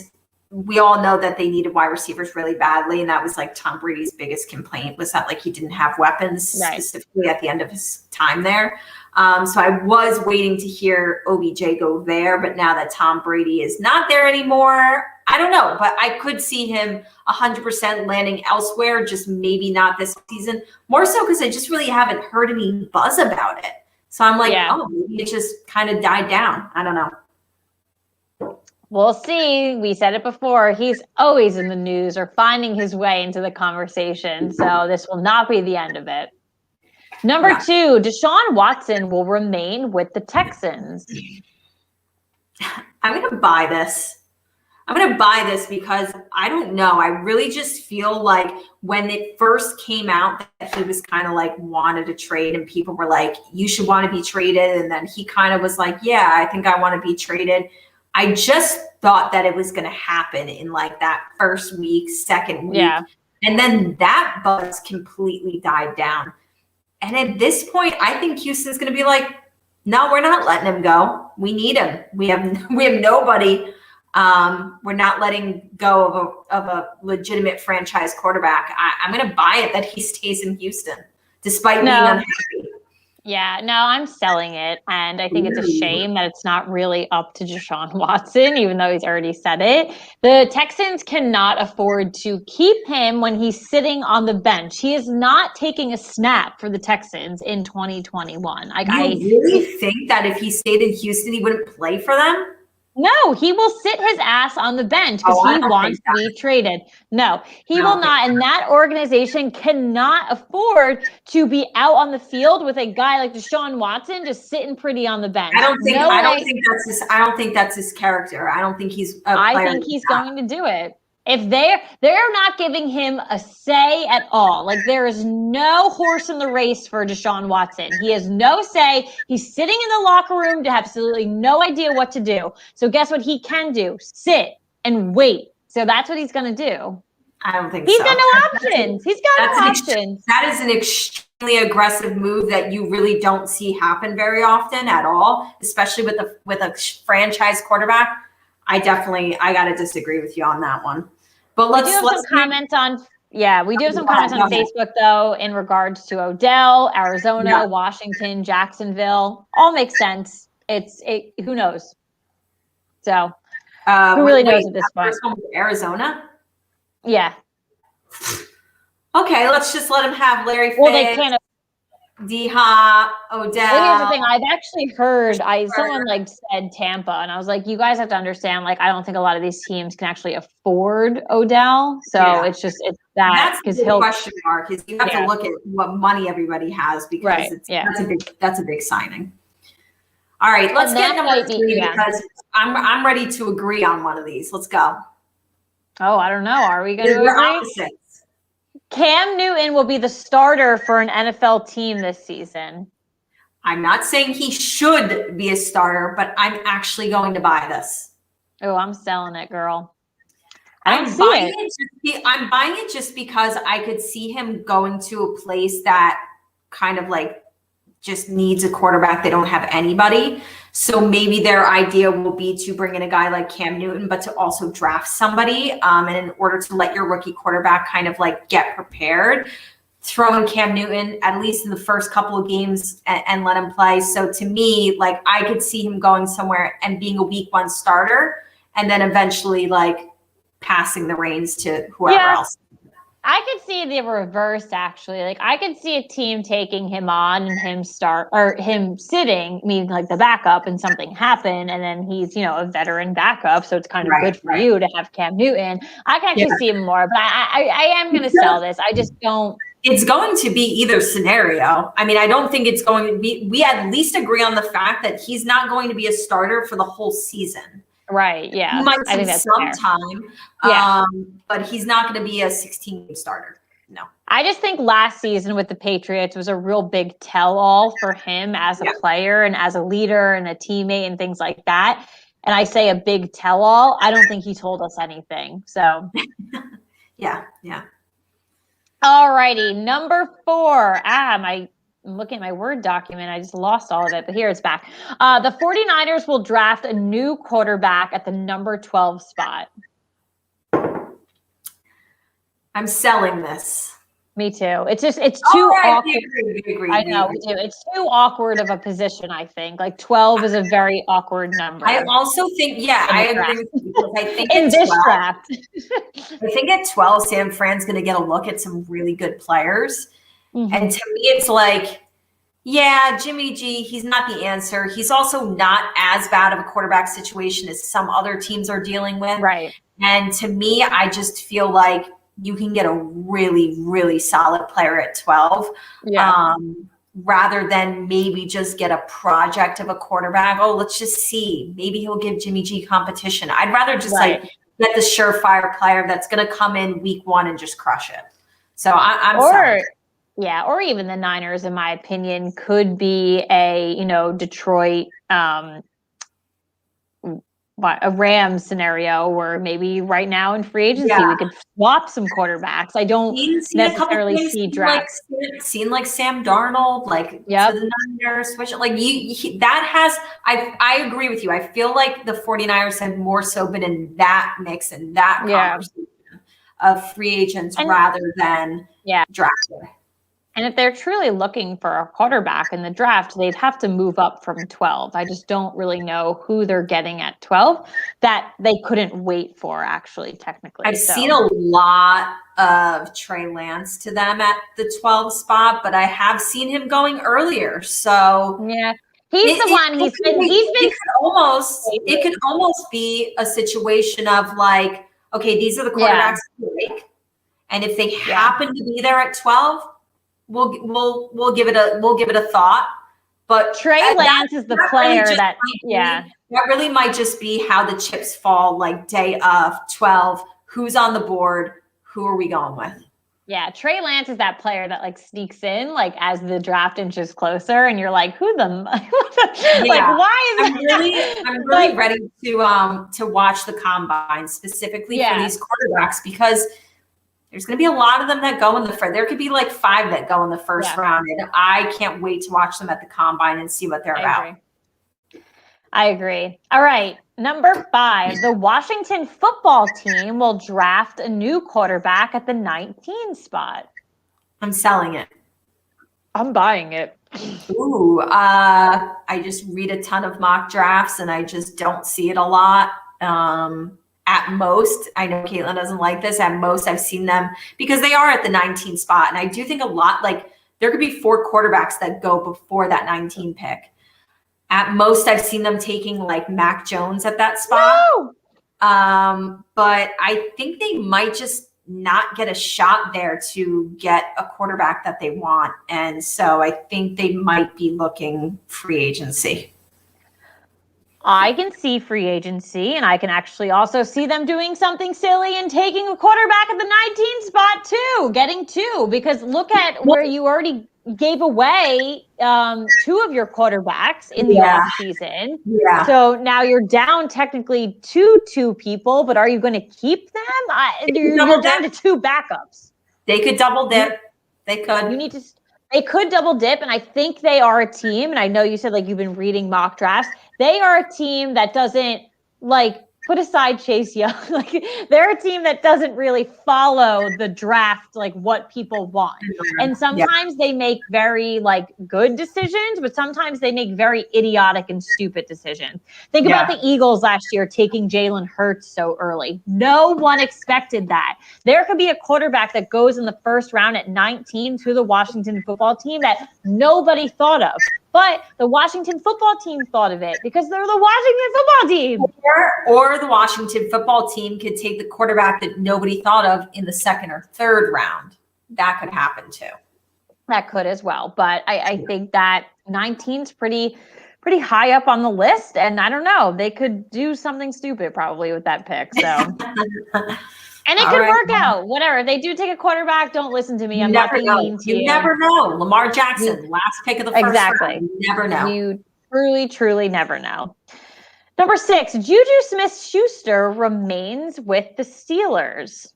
S2: we all know that they needed wide receivers really badly. And that was like Tom Brady's biggest complaint, was that like he didn't have weapons specifically at the end of his time there. So I was waiting to hear OBJ go there, but now that Tom Brady is not there anymore, I don't know, but I could see him 100% landing elsewhere, just maybe not this season. More so because I just really haven't heard any buzz about it. So I'm like, oh, maybe it just kind of died down. I don't know.
S1: We'll see. We said it before. He's always in the news or finding his way into the conversation. So this will not be the end of it. Number 2, Deshaun Watson will remain with the Texans.
S2: I'm going to buy this. I'm going to buy this because I don't know. I really just feel like when it first came out that he was kind of like wanted to trade and people were like, you should want to be traded. And then he kind of was like, yeah, I think I want to be traded. I just thought that it was going to happen in like that first week, second week. Yeah. And then that buzz completely died down. And at this point, I think Houston's going to be like, no, we're not letting him go. We need him. We have nobody. We're not letting go of a legitimate franchise quarterback. I'm going to buy it that he stays in Houston despite being unhappy.
S1: Yeah, no, I'm selling it. And I think it's a shame that it's not really up to Deshaun Watson, even though he's already said it. The Texans cannot afford to keep him when he's sitting on the bench. He is not taking a snap for the Texans in 2021.
S2: Like, I really think that if he stayed in Houston, he wouldn't play for them?
S1: No, he will sit his ass on the bench because he wants to be traded. No, he will not. And that organization cannot afford to be out on the field with a guy like Deshaun Watson just sitting pretty on the bench.
S2: I don't think that's his character. I don't think he's a player.
S1: I think he's going to do it. If they're not giving him a say at all, like there is no horse in the race for Deshaun Watson. He has no say. He's sitting in the locker room to have absolutely no idea what to do. So guess what he can do? Sit and wait. So that's what he's going to do.
S2: I don't think
S1: he's got no options. He's got no options.
S2: That is an extremely aggressive move that you really don't see happen very often at all, especially with a franchise quarterback. I got to disagree with you on that one. But
S1: we do have some comments on Facebook though in regards to Odell, Arizona, Washington, Jacksonville. All makes sense. Who knows? So who really knows at this point?
S2: First one was Arizona?
S1: Yeah.
S2: Okay, let's just let him have Larry Fitz.
S1: Well, they can't.
S2: D-Hop, Odell.
S1: Well, here's the thing. I've actually heard someone like said Tampa, and I was like, you guys have to understand. Like, I don't think a lot of these teams can actually afford Odell. So it's that
S2: because he'll question mark. Is you have to look at what money everybody has because that's a big signing. All right, let's get number 3 because I'm ready to agree on one of these. Let's go.
S1: Oh, I don't know. Are we going to agree?
S2: Opposites.
S1: Cam Newton will be the starter for an NFL team this season.
S2: I'm not saying he should be a starter, but I'm actually going to buy this.
S1: Oh, I'm selling it, girl.
S2: I'm buying it just because I could see him going to a place that kind of like just needs a quarterback. They don't have anybody. So maybe their idea will be to bring in a guy like Cam Newton, but to also draft somebody. And in order to let your rookie quarterback kind of like get prepared, throw in Cam Newton at least in the first couple of games and let him play. So to me, like I could see him going somewhere and being a week 1 starter and then eventually like passing the reins to whoever else.
S1: I could see the reverse actually. Like I could see a team taking him on and him sitting, meaning like the backup, and something happen, and then he's a veteran backup, so it's kind of good for you to have Cam Newton. I can actually see him more, but I am going to sell this. I just don't.
S2: It's going to be either scenario. I mean, I don't think it's going to be. We at least agree on the fact that he's not going to be a starter for the whole season.
S1: Right. Yeah.
S2: He might see some time. But he's not going to be a 16-game starter. No.
S1: I just think last season with the Patriots was a real big tell-all for him as a player and as a leader and a teammate and things like that. And I say a big tell-all. I don't think he told us anything. So.
S2: Yeah.
S1: All righty. Number 4. I'm looking at my Word document. I just lost all of it, but here it's back. The 49ers will draft a new quarterback at the number 12 spot.
S2: I'm selling this.
S1: Me too. It's too awkward.
S2: We agree.
S1: I know, we do. It's too awkward of a position, I think. Like 12 is a very awkward number.
S2: I also think, I agree with you. Because I think
S1: in this draft.
S2: I think at 12, San Fran's going to get a look at some really good players. Mm-hmm. And to me, it's like, Jimmy G, he's not the answer. He's also not as bad of a quarterback situation as some other teams are dealing with.
S1: Right.
S2: And to me, I just feel like you can get a really, really solid player at 12. Rather than maybe just get a project of a quarterback. Oh, let's just see. Maybe he'll give Jimmy G competition. I'd rather just like get the surefire player that's going to come in week 1 and just crush it. So I'm sorry.
S1: Yeah, or even the Niners, in my opinion, could be a, Detroit, a Rams scenario where maybe right now in free agency we could swap some quarterbacks. I don't necessarily see drafts.
S2: Seen like Sam Darnold, like to the Niners, switch like that has. I agree with you. I feel like the 49ers have more so been in that mix and that conversation of free agents rather than drafted.
S1: And if they're truly looking for a quarterback in the draft, they'd have to move up from 12. I just don't really know who they're getting at 12 that they couldn't wait for, actually, technically.
S2: I've seen a lot of Trey Lance to them at the 12 spot, but I have seen him going earlier. So
S1: he's the one. He's been.
S2: It could almost be a situation of like, okay, these are the quarterbacks to take, and if they happen to be there at 12. We'll give it a thought, but
S1: Trey Lance is the player that
S2: really might just be how the chips fall. Like day of 12, who's on the board? Who are we going with?
S1: Yeah, Trey Lance is that player that like sneaks in like as the draft inches closer, and you're like, who the like? Why is
S2: I'm really ready to watch the combine specifically for these quarterbacks because. There's going to be a lot of them that go in the first. There could be like 5 that go in the first round, and I can't wait to watch them at the combine and see what they're about.
S1: I agree. All right, number 5, the Washington football team will draft a new quarterback at the 19 spot.
S2: I'm selling it.
S1: I'm buying it.
S2: Ooh, I just read a ton of mock drafts, and I just don't see it a lot. At most, I know Caitlin doesn't like this. At most, I've seen them because they are at the 19 spot. And I do think a lot, like there could be 4 quarterbacks that go before that 19 pick. At most, I've seen them taking like Mac Jones at that spot.
S1: No!
S2: But I think they might just not get a shot there to get a quarterback that they want. And so I think they might be looking free agency.
S1: I can see free agency, and I can actually also see them doing something silly and taking a quarterback at the 19 spot too, getting 2, because look at where you already gave away 2 of your quarterbacks in the offseason. Yeah. So now you're down technically 2 people, but are you going to keep them? You're down to 2 backups.
S2: They could double dip. They could.
S1: They could double dip, and I think they are a team, and I know you said like you've been reading mock drafts. They are a team that doesn't like put aside Chase Young. Like they're a team that doesn't really follow the draft, like what people want. And sometimes they make very like good decisions, but sometimes they make very idiotic and stupid decisions. Think about the Eagles last year taking Jalen Hurts so early. No one expected that. There could be a quarterback that goes in the first round at 19 to the Washington football team that nobody thought of. But the Washington football team thought of it because they're the Washington football team.
S2: Or the Washington football team could take the quarterback that nobody thought of in the 2nd or 3rd round. That could happen too.
S1: That could as well. But I think that 19's pretty high up on the list. And I don't know. They could do something stupid probably with that pick. So. And it could work out. Whatever. They do take a quarterback. Don't listen to me. I'm not being mean to you.
S2: You never know. Lamar Jackson, last pick of the first round. You never know.
S1: You truly, truly never know. Number 6, Juju Smith-Schuster remains with the Steelers.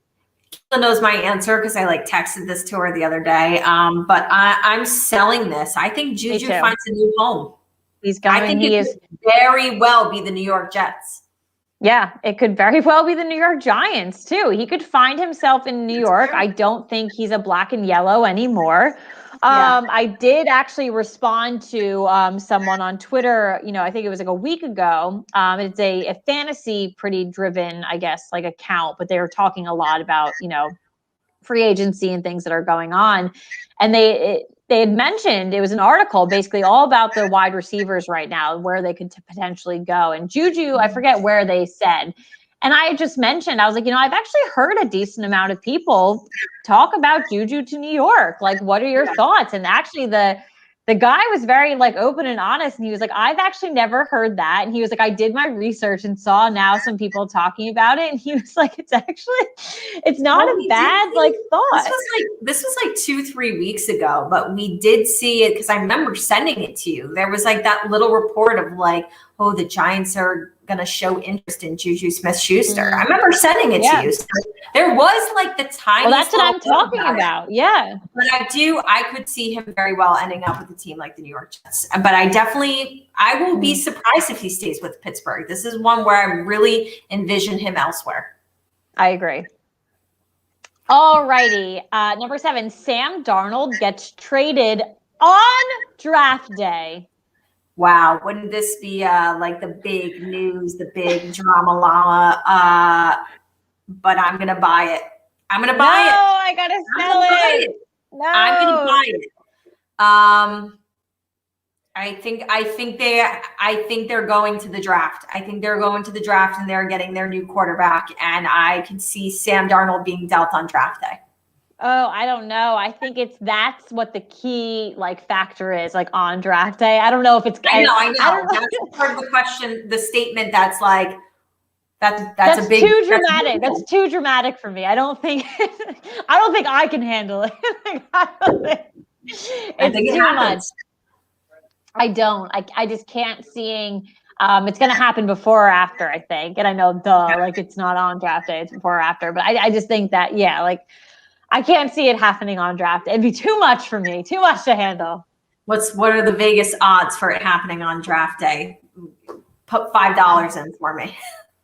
S2: Kayla knows my answer because I like texted this to her the other day. But I'm selling this. I think Juju finds a new home.
S1: He's going.
S2: I think he could very well be the New York Jets.
S1: Yeah, it could very well be the New York Giants too. He could find himself in New York. I don't think he's a black and yellow anymore. I did actually respond to someone on Twitter, I think it was like a week ago. It's a fantasy pretty driven, I guess, like account, but they were talking a lot about, free agency and things that are going on. And they had mentioned, it was an article basically all about the wide receivers right now, where they could potentially go. And Juju, I forget where they said. And I just mentioned, I was like, I've actually heard a decent amount of people talk about Juju to New York. Like, what are your thoughts? And actually the guy was very like open and honest. And he was like, I've actually never heard that. And he was like, I did my research and saw now some people talking about it. And he was like, it's not a bad like thought.
S2: This was like 2-3 weeks ago, but we did see it because I remember sending it to you. There was like that little report of like, oh, the Giants are going to show interest in Juju Smith-Schuster. I remember sending it to you. So there was like the tiny.
S1: Well, that's what I'm talking about. Yeah.
S2: But I could see him very well ending up with a team like the New York Jets. But I will be surprised if he stays with Pittsburgh. This is one where I really envision him elsewhere.
S1: I agree. All righty. Number 7, Sam Darnold gets traded on draft day.
S2: Wow, wouldn't this be like the big news, the big drama llama? But I'm gonna buy it. I'm gonna buy it.
S1: No, I gotta sell it. No,
S2: I'm gonna buy it. I think they're going to the draft. I think they're going to the draft and they're getting their new quarterback. And I can see Sam Darnold being dealt on draft day.
S1: Oh, I don't know. I think that's what the key like factor is, like on draft day. I don't know if it's.
S2: I know. That's part of the question, the statement. That's like that's a big.
S1: Too dramatic. That's too dramatic for me. I don't think I can handle it. It's too much. I don't. I just can't seeing. It's going to happen before or after, I think. And I know, like it's not on draft day. It's before or after. But I just think that, like. I can't see it happening on draft. It'd be too much for me, too much to handle.
S2: What are the Vegas odds for it happening on draft day? Put $5 in for me.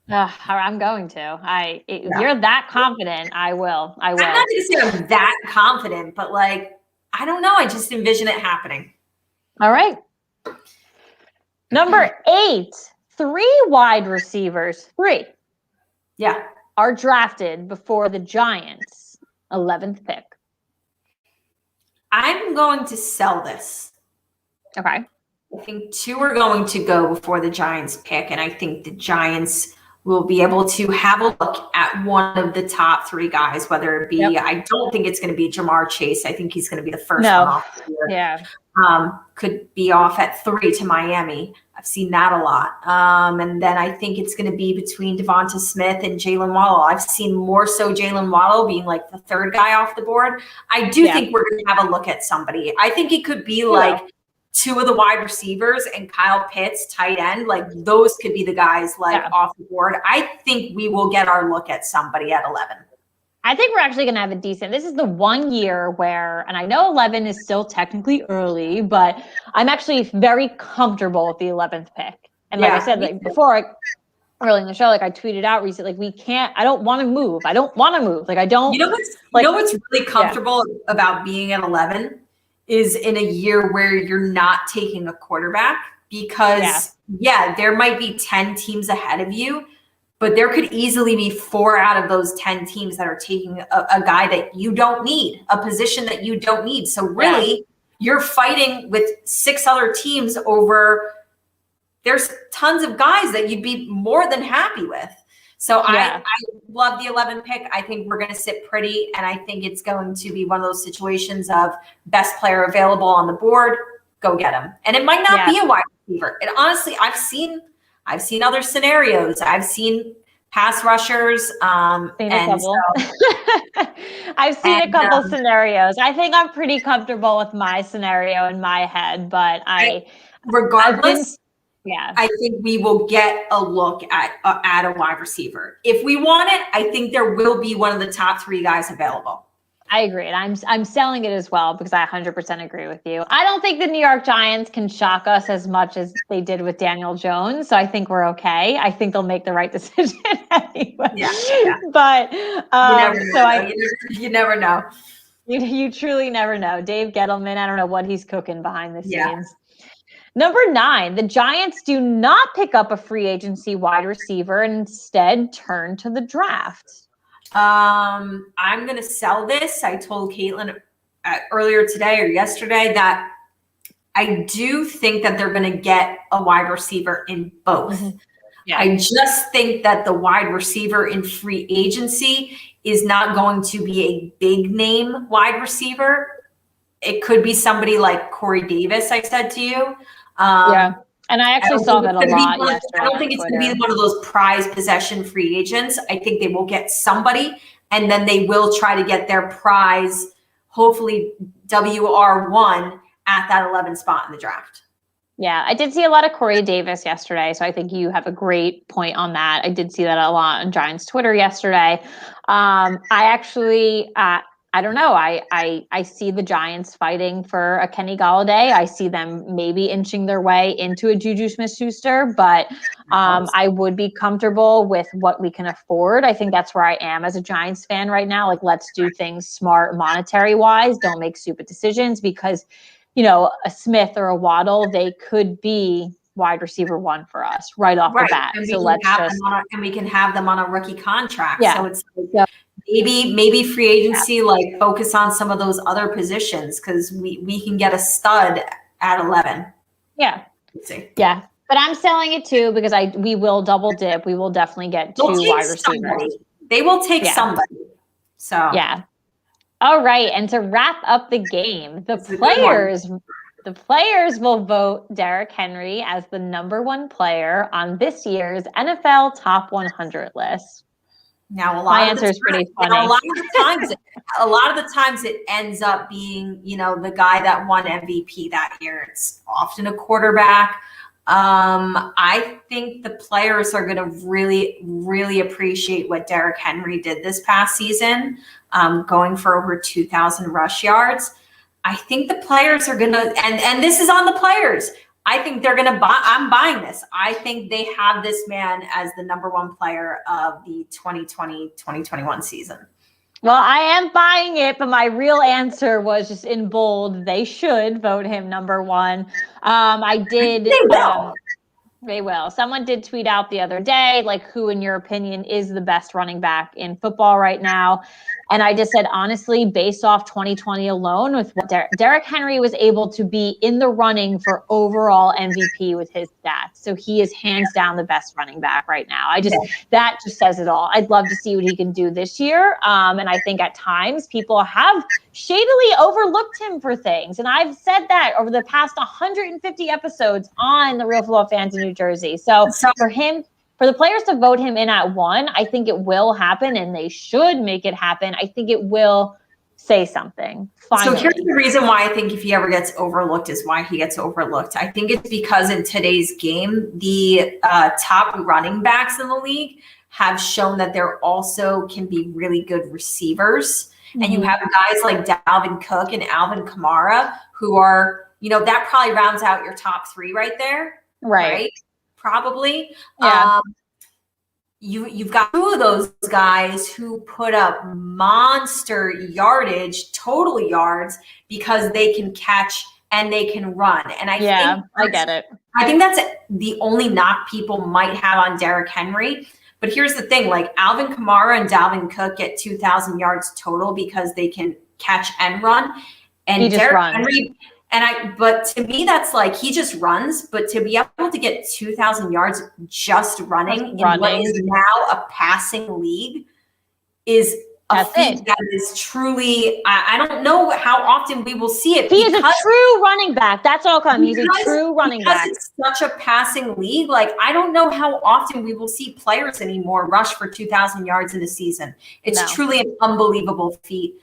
S1: I'm going to. If you're that confident, I will.
S2: I'm not going to say I'm that confident, but like, I don't know. I just envision it happening.
S1: All right. Number 8, 3 wide receivers, 3.
S2: Yeah.
S1: Are drafted before the Giants. 11th pick.
S2: I'm going to sell this.
S1: Okay.
S2: I think 2 are going to go before the Giants pick, and I think the Giants will be able to have a look at one of the top 3 guys, whether it be, I don't think it's going to be Jamar Chase. I think he's going to be the first one off here.
S1: Yeah.
S2: Could be off at 3 to Miami. I've seen that a lot. And then I think it's going to be between Devonta Smith and Jalen Waddle. I've seen more so Jalen Waddle being like the 3rd guy off the board. I do think we're going to have a look at somebody. I think it could be like 2 of the wide receivers and Kyle Pitts, tight end. Like those could be the guys off the board. I think we will get our look at somebody at 11.
S1: I think we're actually going to have a decent. This is the one year where, and I know 11 is still technically early, but I'm actually very comfortable with the 11th pick. And like I said, like before, early in the show, like I tweeted out recently, like I don't want to move. I don't want to move. Like I don't.
S2: You know what's really comfortable about being at 11 is in a year where you're not taking a quarterback because there might be 10 teams ahead of you. But there could easily be 4 out of those 10 teams that are taking a guy that you don't need, a position that you don't need. So really, you're fighting with 6 other teams over. There's tons of guys that you'd be more than happy with. So I love the 11th pick. I think we're going to sit pretty, and I think it's going to be one of those situations of best player available on the board, go get him. And it might not be a wide receiver. And honestly, I've seen other scenarios. I've seen pass rushers. I've seen
S1: a couple scenarios. I think I'm pretty comfortable with my scenario in my head, but
S2: regardless, I think we will get a look at a wide receiver. If we want it, I think there will be one of the top 3 guys available.
S1: I agree. And I'm selling it as well because I 100% agree with you. I don't think the New York Giants can shock us as much as they did with Daniel Jones. So I think we're okay. I think they'll make the right decision anyway.
S2: Yeah.
S1: But
S2: you never know.
S1: You truly never know. Dave Gettleman, I don't know what he's cooking behind the scenes.
S2: Yeah.
S1: Number 9, the Giants do not pick up a free agency wide receiver and instead turn to the draft.
S2: I'm going to sell this. I told Caitlin earlier today or yesterday that I do think that they're going to get a wide receiver in both. Mm-hmm. Yeah. I just think that the wide receiver in free agency is not going to be a big name wide receiver. It could be somebody like Corey Davis, I said to you.
S1: Yeah. And I actually saw that a lot yesterday.
S2: I don't think it's going to be one of those prize possession free agents. I think they will get somebody, and then they will try to get their prize, hopefully WR1 at that 11 spot in the draft.
S1: Yeah, I did see a lot of Corey Davis yesterday, so I think you have a great point on that. I did see that a lot on Giants Twitter yesterday. I actually, I don't know. I see the Giants fighting for a Kenny Golladay. I see them maybe inching their way into a Juju Smith-Schuster, but I would be comfortable with what we can afford. I think that's where I am as a Giants fan right now. Like, let's do things smart monetary-wise. Don't make stupid decisions because, you know, a Smith or a Waddle, they could be wide receiver 1 for us right off the bat.
S2: And so we can have them on a rookie contract.
S1: Yeah.
S2: So it's maybe free agency, like focus on some of those other positions because we can get a stud at 11.
S1: Yeah.
S2: Let's see.
S1: Yeah. But I'm selling it too because we will double dip. We will definitely get 2 wide receivers.
S2: They will take somebody. So
S1: yeah. All right. And to wrap up the game, the players will vote Derrick Henry as the number 1 player on this year's NFL Top 100 list.
S2: Now,
S1: my answer is pretty funny.
S2: Now, a lot of the times it ends up being, you know, the guy that won MVP that year. It's often a quarterback. I think the players are going to really, really appreciate what Derrick Henry did this past season, going for over 2,000 rush yards. I think the players are going to, and this is on the players. I think they're going to buy, I'm buying this. I think they have this man as the number 1 player of the 2020-2021 season.
S1: Well, I am buying it, but my real answer was just in bold. They should vote him number 1. I did. They will. Someone did tweet out the other day, like, who, in your opinion, is the best running back in football right now? And I just said, honestly, based off 2020 alone, with what Derrick Henry was able to be in the running for overall MVP with his stats. So he is hands down the best running back right now. That just says it all. I'd love to see what he can do this year. And I think at times people have shadily overlooked him for things. And I've said that over the past 150 episodes on the Real Football Fans in New Jersey. So for the players to vote him in at 1, I think it will happen, and they should make it happen. I think it will say something. Finally.
S2: So here's the reason why I think if he ever gets overlooked is why he gets overlooked. I think it's because in today's game, the top running backs in the league have shown that they're also can be really good receivers. Mm-hmm. And you have guys like Dalvin Cook and Alvin Kamara who are, you know, that probably rounds out your top 3 right there. Right? Probably.
S1: Yeah.
S2: You've got 2 of those guys who put up monster yardage, total yards, because they can catch and they can run. And I
S1: get it.
S2: I think that's the only knock people might have on Derrick Henry. But here's the thing, like Alvin Kamara and Dalvin Cook get 2,000 yards total because they can catch and run. And Derrick Henry, but to me, that's like, he just runs, but to be able to get 2,000 yards just running in what is now a passing league is a feat that is truly, I don't know how often we will see it.
S1: He is a true running back. That's all come. He's a true running back.
S2: Because it's such a passing league. Like, I don't know how often we will see players anymore rush for 2,000 yards in a season. It's truly an unbelievable feat.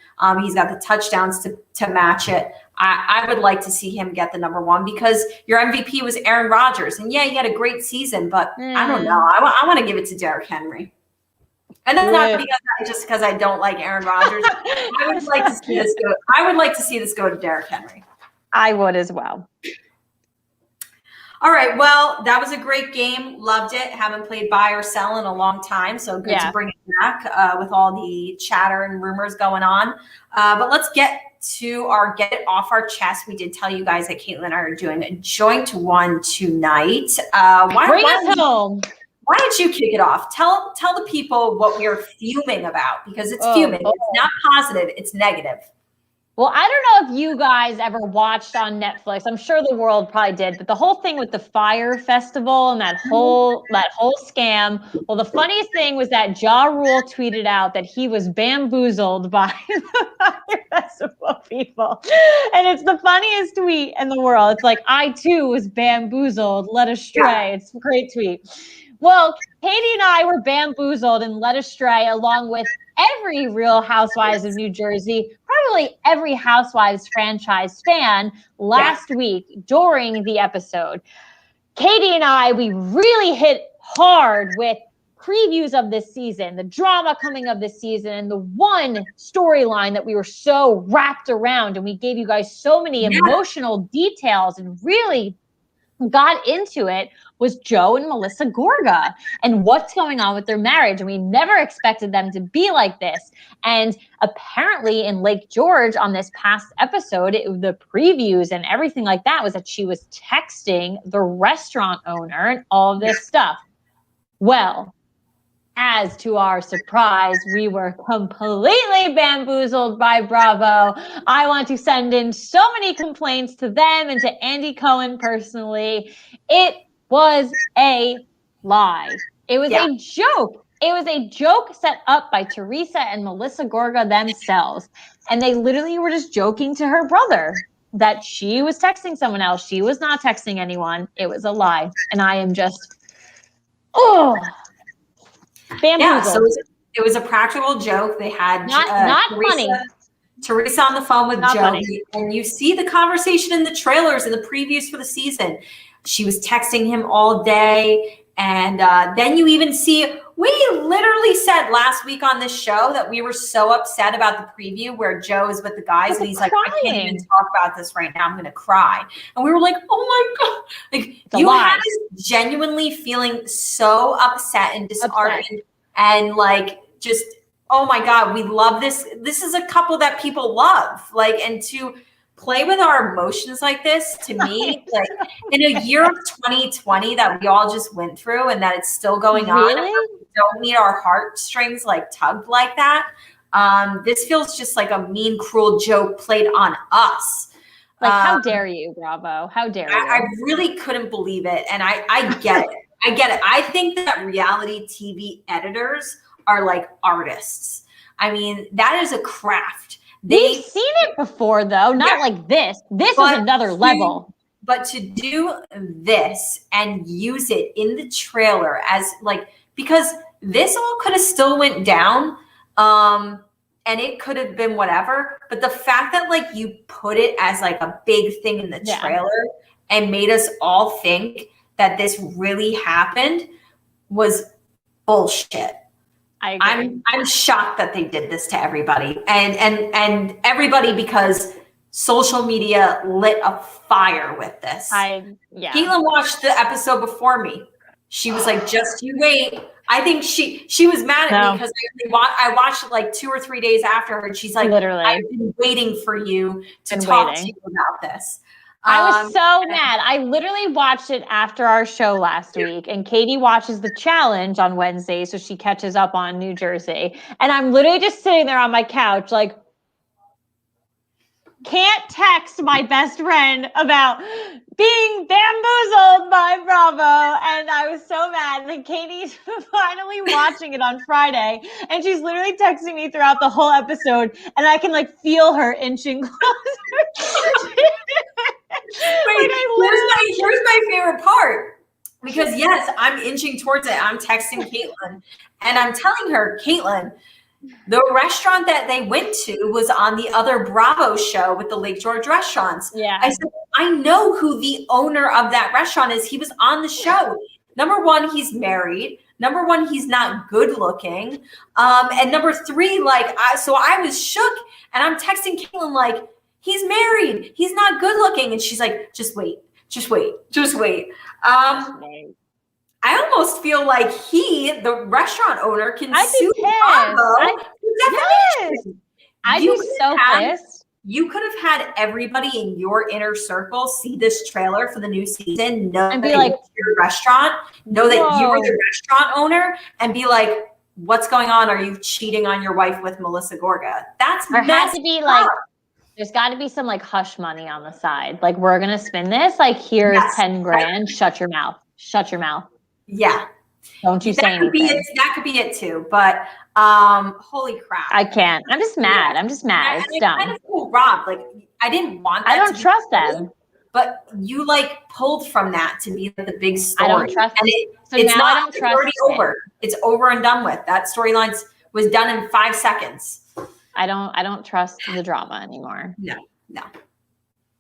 S2: He's got the touchdowns to match it. I would like to see him get the number 1 because your MVP was Aaron Rodgers. And yeah, he had a great season, but I don't know. I want to give it to Derrick Henry. And that's not just because I don't like Aaron Rodgers. I would like to see this go. I would like to see this go to Derrick Henry.
S1: I would as well.
S2: All right. Well, that was a great game. Loved it. Haven't played buy or sell in a long time, so good to bring it back with all the chatter and rumors going on. But let's get to our get it off our chest. We did tell you guys that Caitlin and I are doing a joint one tonight.
S1: Bring us home.
S2: Why don't you kick it off? Tell the people what we are fuming about, because it's fuming. It's not positive. It's negative.
S1: Well, I don't know if you guys ever watched on Netflix. I'm sure the world probably did, but the whole thing with the Fire Festival and that whole scam. Well, the funniest thing was that Ja Rule tweeted out that he was bamboozled by the Fire Festival people. And it's the funniest tweet in the world. It's like, I too was bamboozled, led astray. Yeah. It's a great tweet. Well, Katie and I were bamboozled and led astray along with every Real Housewives of New Jersey, probably every Housewives franchise fan last week during the episode. Katie and I, we really hit hard with previews of this season, the drama coming of this season, and the one storyline that we were so wrapped around, and we gave you guys so many emotional details and really got into it, was Joe and Melissa Gorga and what's going on with their marriage. And we never expected them to be like this. And apparently in Lake George on this past episode, the previews and everything like that was that she was texting the restaurant owner and all of this stuff. Well, as to our surprise, we were completely bamboozled by Bravo. I want to send in so many complaints to them and to Andy Cohen personally. It was a lie. It was a joke. It was a joke set up by Teresa and Melissa Gorga themselves. And they literally were just joking to her brother that she was texting someone else. She was not texting anyone. It was a lie. And I am just, bamboozled.
S2: Yeah, so it was a practical joke. They had
S1: not funny.
S2: Teresa on the phone with Joe, funny. And you see the conversation in the trailers and the previews for the season. She was texting him all day, and then you even see. We literally said last week on this show that we were so upset about the preview where Joe is with the guys, and he's like, "I can't even talk about this right now. I'm going to cry." And we were like, "Oh my god!" Like you had us genuinely feeling so upset and disheartened, and like just, oh my god, we love this. This is a couple that people love, like, and to play with our emotions like this, to me, like in a year of 2020 that we all just went through and that it's still going on. We don't need our heartstrings like tugged like that. This feels just like a mean, cruel joke played on us.
S1: Like, how dare you, Bravo? How dare you?
S2: I really couldn't believe it. And I get it. I get it. I think that reality TV editors are like artists. I mean, that is a craft.
S1: We've seen it before, though. Not like this. This is another level.
S2: But to do this and use it in the trailer as like, because this all could have still went down, and it could have been whatever. But the fact that like you put it as like a big thing in the trailer and made us all think that this really happened was bullshit. I'm shocked that they did this to everybody and everybody, because social media lit a fire with this. Caitlin watched the episode before me. She was like, "Just you wait." I think she was mad at me because I watched it like 2 or 3 days after her, and she's like, "Literally, I've been waiting for you to talk to you about this."
S1: I was so mad. I literally watched it after our show last week, and Katie watches the challenge on Wednesday, so she catches up on New Jersey. And I'm literally just sitting there on my couch, like, can't text my best friend about being bamboozled by Bravo. And I was so mad. And then Katie's finally watching it on Friday, and she's literally texting me throughout the whole episode, and I can like feel her inching closer.
S2: Wait, here's my favorite part, because yes, I'm inching towards it. I'm texting Caitlin, and I'm telling her, Caitlin, the restaurant that they went to was on the other Bravo show with the Lake George restaurants.
S1: Yeah.
S2: I said, I know who the owner of that restaurant is. He was on the show. Number one, he's married. Number one, he's not good looking. And number three, so I was shook, and I'm texting Caitlin like, he's married. He's not good looking. And she's like, just wait. I almost feel like the restaurant owner, can sue Bravo.
S1: I'd be so pissed.
S2: You could have had everybody in your inner circle see this trailer for the new season, know
S1: and be
S2: that
S1: like,
S2: your restaurant, know that you were the restaurant owner, and be like, what's going on? Are you cheating on your wife with Melissa Gorga?
S1: There's got to be some like hush money on the side. Like, we're going to spin this. Like, here's 10 grand. Shut your mouth.
S2: Yeah.
S1: Don't you say anything.
S2: That could be it too. But holy crap.
S1: I can't. I'm just mad. It's dumb.
S2: I kind of feel robbed. Like, I didn't want that.
S1: I don't trust them.
S2: But you pulled from that to be the big story.
S1: I don't trust
S2: and it's not, I don't trust already it. Over. It's over and done with. That storyline was done in 5 seconds.
S1: I don't trust the drama anymore.
S2: No.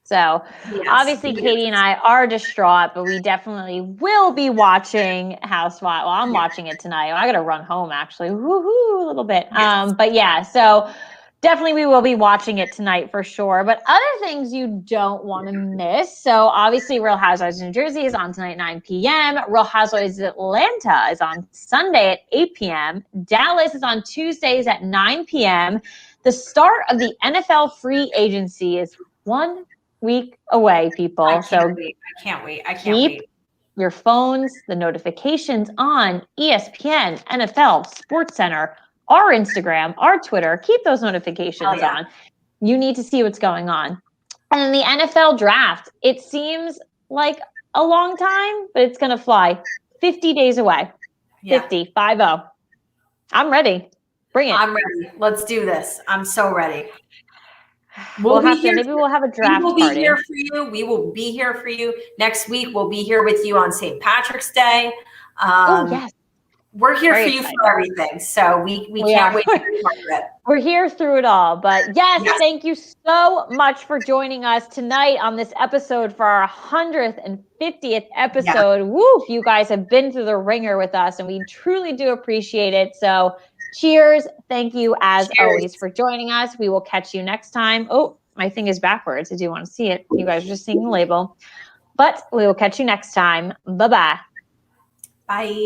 S1: So obviously Katie and I are distraught, but we definitely will be watching Housewives. Well, I'm watching it tonight. I got to run home actually. Woohoo, a little bit. But yeah, so definitely we will be watching it tonight for sure. But other things you don't want to miss. So obviously Real Housewives of New Jersey is on tonight, 9 p.m. Real Housewives of Atlanta is on Sunday at 8 p.m. Dallas is on Tuesdays at 9 p.m. The start of the NFL free agency is 1 week away, people. I
S2: can't wait.
S1: Keep your phones, the notifications on ESPN, NFL, SportsCenter, our Instagram, our Twitter. Keep those notifications on. You need to see what's going on. And then the NFL draft, it seems like a long time, but it's going to fly. 50 days away. 50. I'm ready. Bring it.
S2: I'm ready. Let's do this. I'm so ready.
S1: Maybe we'll have a draft party.
S2: We will be here for you. We will be here for you. Next week, we'll be here with you on St. Patrick's Day.
S1: Yes.
S2: We're here for you for everything. So we can't wait to be part of it.
S1: We're here through it all. But yes, thank you so much for joining us tonight on this episode for our 150th episode. Yeah. Woo! You guys have been through the ringer with us, and we truly do appreciate it. So cheers. Thank you, as always, for joining us. We will catch you next time. Oh, my thing is backwards. I do want to see it. You guys are just seeing the label. But we will catch you next time. Bye-bye.
S2: Bye.